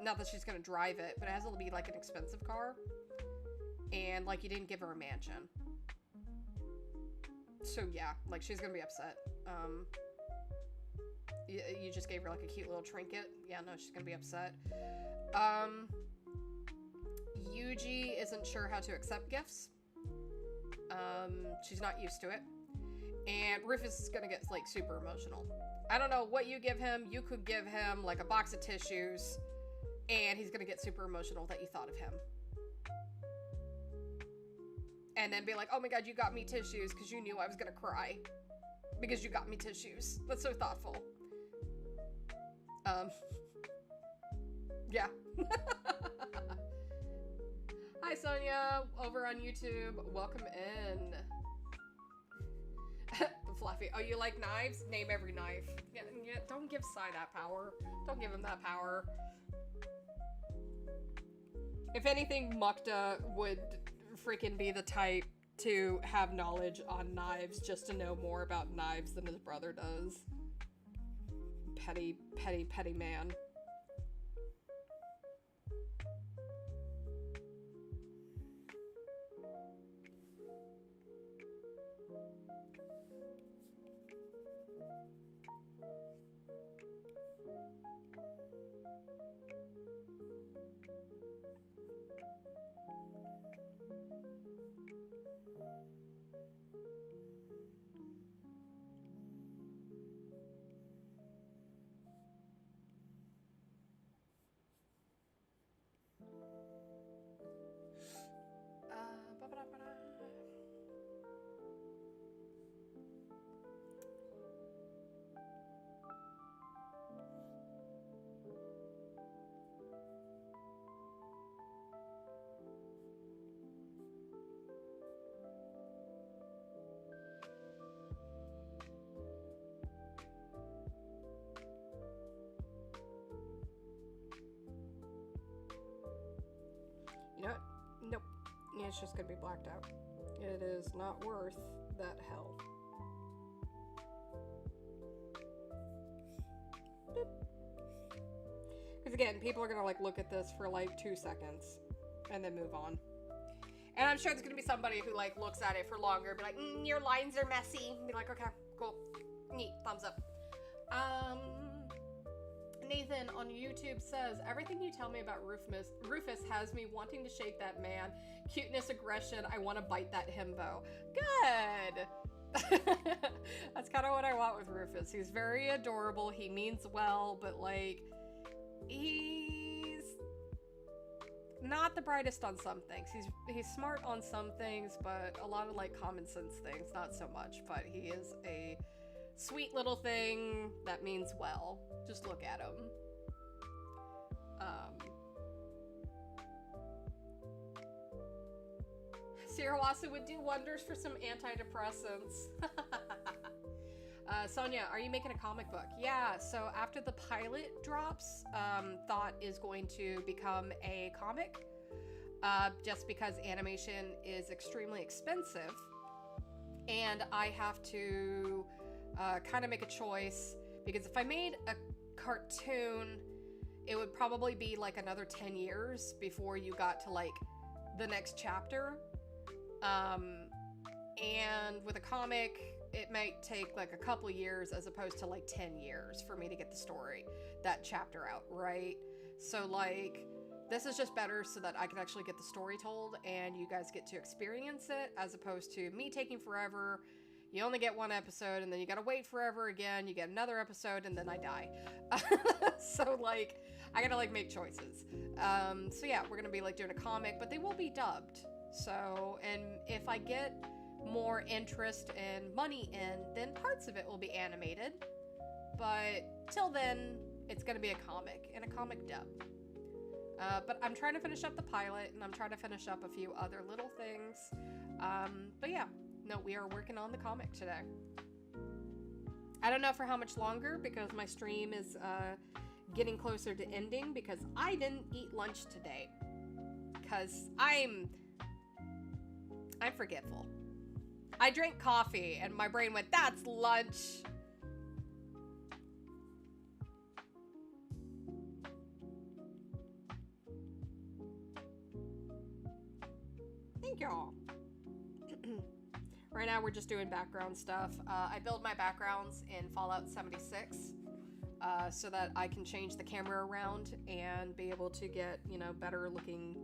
Not that she's gonna drive it, but it has to be, like, an expensive car. And, like, you didn't give her a mansion. So, yeah, like, she's gonna be upset. You just gave her, like, a cute little trinket. Yeah, no, she's gonna be upset. Yuji isn't sure how to accept gifts. She's not used to it. And Rufus is gonna get, like, super emotional. I don't know what you give him. You could give him, like, a box of tissues, and he's gonna get super emotional that you thought of him. And then be like, oh my god, you got me tissues because you knew I was gonna cry. Because you got me tissues. That's so thoughtful. Yeah. Hi, Sonia, over on YouTube. Welcome in. Fluffy. Oh, you like knives? Name every knife. Yeah, don't give Sai that power. Don't give him that power. If anything, Mukta would freaking be the type to have knowledge on knives just to know more about knives than his brother does. Petty, petty, petty man. You know what? Nope. Yeah, it's just gonna be blacked out. It is not worth that hell. Because again, people are gonna like look at this for like 2 seconds and then move on. And I'm sure there's gonna be somebody who like looks at it for longer, be like, your lines are messy. Be like, okay, cool, neat, thumbs up. Nathan on YouTube says, everything you tell me about Rufus has me wanting to shake that man. Cuteness, aggression, I want to bite that himbo. Good! That's kind of what I want with Rufus. He's very adorable, he means well, but like, he's not the brightest on some things. He's smart on some things, but a lot of like common sense things, not so much. But he is a sweet little thing that means well. Just look at him. Sirawasa would do wonders for some antidepressants. Sonia, are you making a comic book? Yeah, so after the pilot drops, Thought is going to become a comic, just because animation is extremely expensive, and I have to kind of make a choice, because if I made a cartoon, it would probably be like another 10 years before you got to like the next chapter, and with a comic, it might take like a couple years as opposed to like 10 years for me to get the story, that chapter out, right? So like, this is just better so that I can actually get the story told and you guys get to experience it, as opposed to me taking forever. You only get one episode and then you gotta wait forever again, you get another episode and then I die. So like, I gotta like make choices. So yeah, we're gonna be like doing a comic, but they will be dubbed. So, and if I get more interest and money in, then parts of it will be animated, but till then it's gonna be a comic and a comic dub. But I'm trying to finish up the pilot, and I'm trying to finish up a few other little things, but yeah, no, we are working on the comic today. I don't know for how much longer, because my stream is getting closer to ending, because I didn't eat lunch today because I'm forgetful. I drank coffee and my brain went, that's lunch. Thank y'all. Right now we're just doing background stuff. I build my backgrounds in Fallout 76 so that I can change the camera around and be able to get, you know, better looking,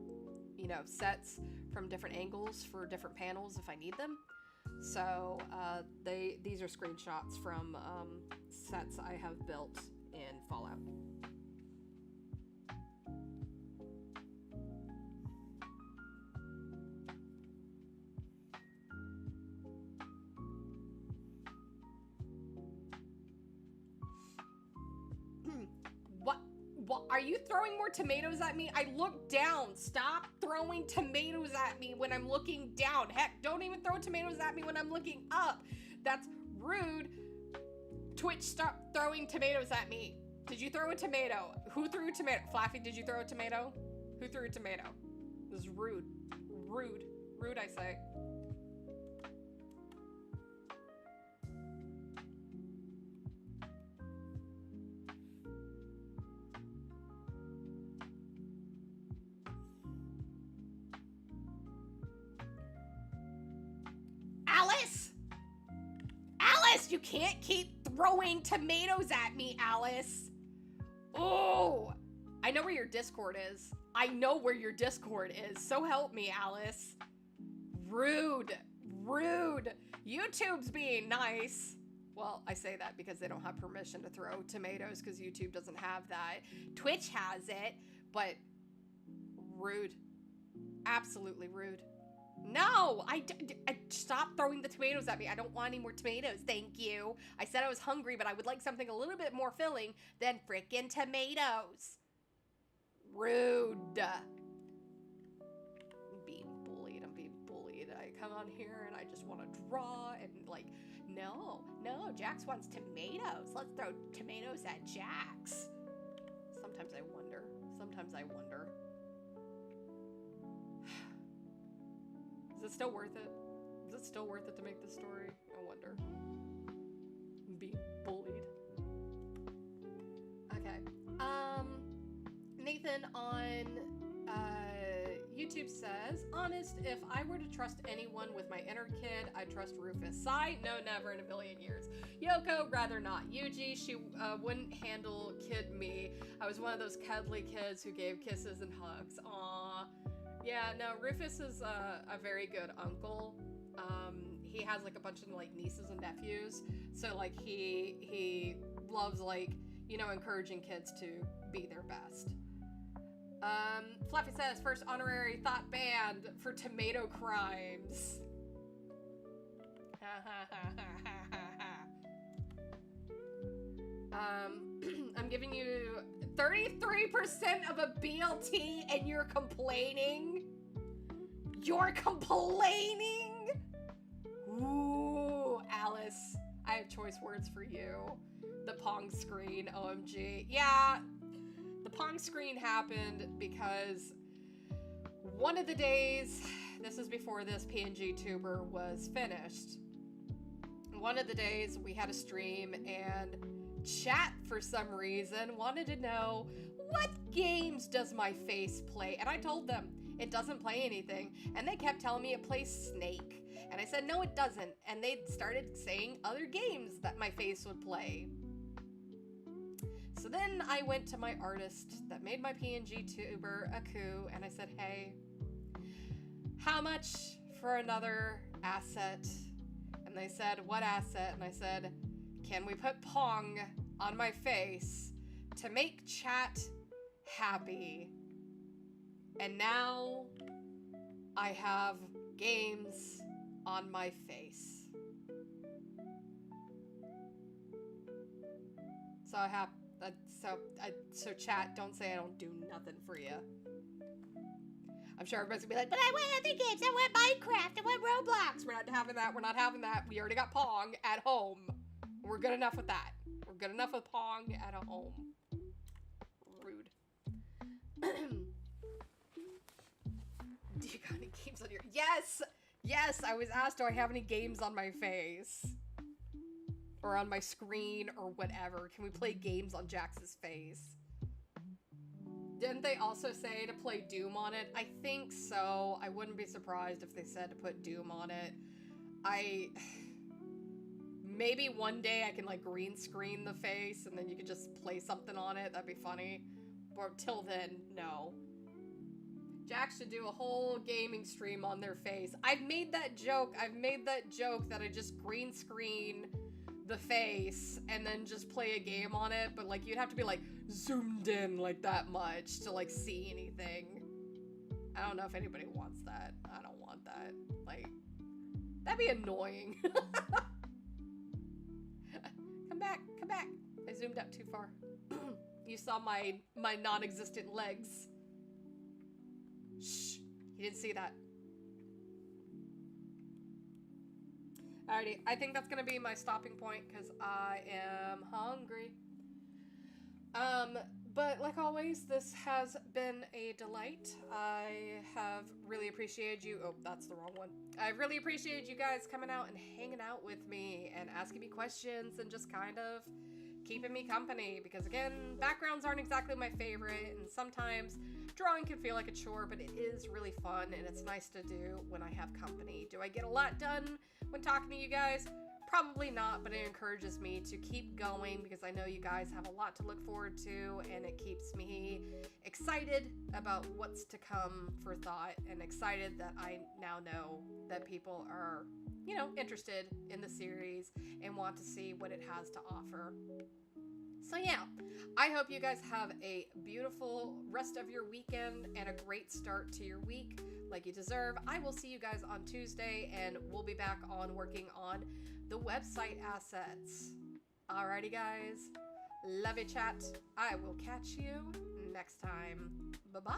you know, sets from different angles for different panels if I need them. So these are screenshots from sets I have built in Fallout. What? Are you throwing more tomatoes at me? I looked down. Stop throwing tomatoes at me when I'm looking down. Heck, don't even throw tomatoes at me when I'm looking up. That's rude. Twitch, stop throwing tomatoes at me. Did you throw a tomato? Who threw a tomato? Flaffy, did you throw a tomato? Who threw a tomato? This is rude. Rude. Rude, I say. Alice! Alice, you can't keep throwing tomatoes at me, Alice. Oh, I know where your Discord is. I know where your Discord is. So help me, Alice. Rude. Rude. YouTube's being nice. Well, I say that because they don't have permission to throw tomatoes because YouTube doesn't have that. Twitch has it, but rude. Absolutely rude. No, I stop throwing the tomatoes at me. I don't want any more tomatoes. Thank you. I said I was hungry, but I would like something a little bit more filling than frickin' tomatoes. Rude. I'm being bullied. I'm being bullied. I come on here and I just want to draw and like, no, Jax wants tomatoes. Let's throw tomatoes at Jax. Sometimes I wonder. Is it still worth it? Is it still worth it to make this story? I wonder. Being bullied. Okay. Nathan on YouTube says, honest, if I were to trust anyone with my inner kid, I'd trust Rufus. Sigh, no, never in a billion years. Yoko, rather not. Yuji, she wouldn't handle kid me. I was one of those cuddly kids who gave kisses and hugs. Aww. Yeah, no, Rufus is a very good uncle. He has like a bunch of like nieces and nephews, so like he loves like, you know, encouraging kids to be their best. Fluffy says, first honorary thought banned for tomato crimes. I'm giving you 33% of a BLT and you're complaining? You're complaining? Ooh, Alice, I have choice words for you. The Pong screen, OMG. Yeah, the Pong screen happened because one of the days, this is before this PNGTUBER was finished, one of the days we had a stream and chat for some reason wanted to know, what games does my face play? And I told them it doesn't play anything, and they kept telling me it plays Snake, and I said no it doesn't, and they started saying other games that my face would play. So then I went to my artist that made my PNGTUBER, Aku, and I said, hey, how much for another asset? And they said, what asset? And I said, can we put Pong on my face to make chat happy? And now I have games on my face. So I have, so chat, don't say I don't do nothing for you. I'm sure everybody's gonna be like, but I want other games, I want Minecraft, I want Roblox. We're not having that, we're not having that. We already got Pong at home. We're good enough with that. We're good enough with Pong at a home. Rude. Do you got any games on your... Yes! Yes, I was asked, do I have any games on my face? Or on my screen, or whatever. Can we play games on Jax's face? Didn't they also say to play Doom on it? I think so. I wouldn't be surprised if they said to put Doom on it. Maybe one day I can like green screen the face and then you could just play something on it. That'd be funny. But till then, no. Jax should do a whole gaming stream on their face. I've made that joke. That I just green screen the face and then just play a game on it. But like you'd have to be like zoomed in like that much to like see anything. I don't know if anybody wants that. I don't want that. Like, that'd be annoying. Come back. I zoomed up too far. You saw my non-existent legs. Shh, you didn't see that. Alrighty, I think that's gonna be my stopping point because I am hungry. But like always, this has been a delight. I have really appreciated you. Oh, that's the wrong one. I really appreciated you guys coming out and hanging out with me and asking me questions and just kind of keeping me company. Because again, backgrounds aren't exactly my favorite, and sometimes drawing can feel like a chore, but it is really fun and it's nice to do when I have company. Do I get a lot done when talking to you guys? Probably not, but it encourages me to keep going because I know you guys have a lot to look forward to, and it keeps me excited about what's to come for Thought, and excited that I now know that people are, you know, interested in the series and want to see what it has to offer. So yeah, I hope you guys have a beautiful rest of your weekend and a great start to your week like you deserve. I will see you guys on Tuesday, and we'll be back on working on the website assets. Alrighty guys, love you chat. I will catch you next time. Bye-bye.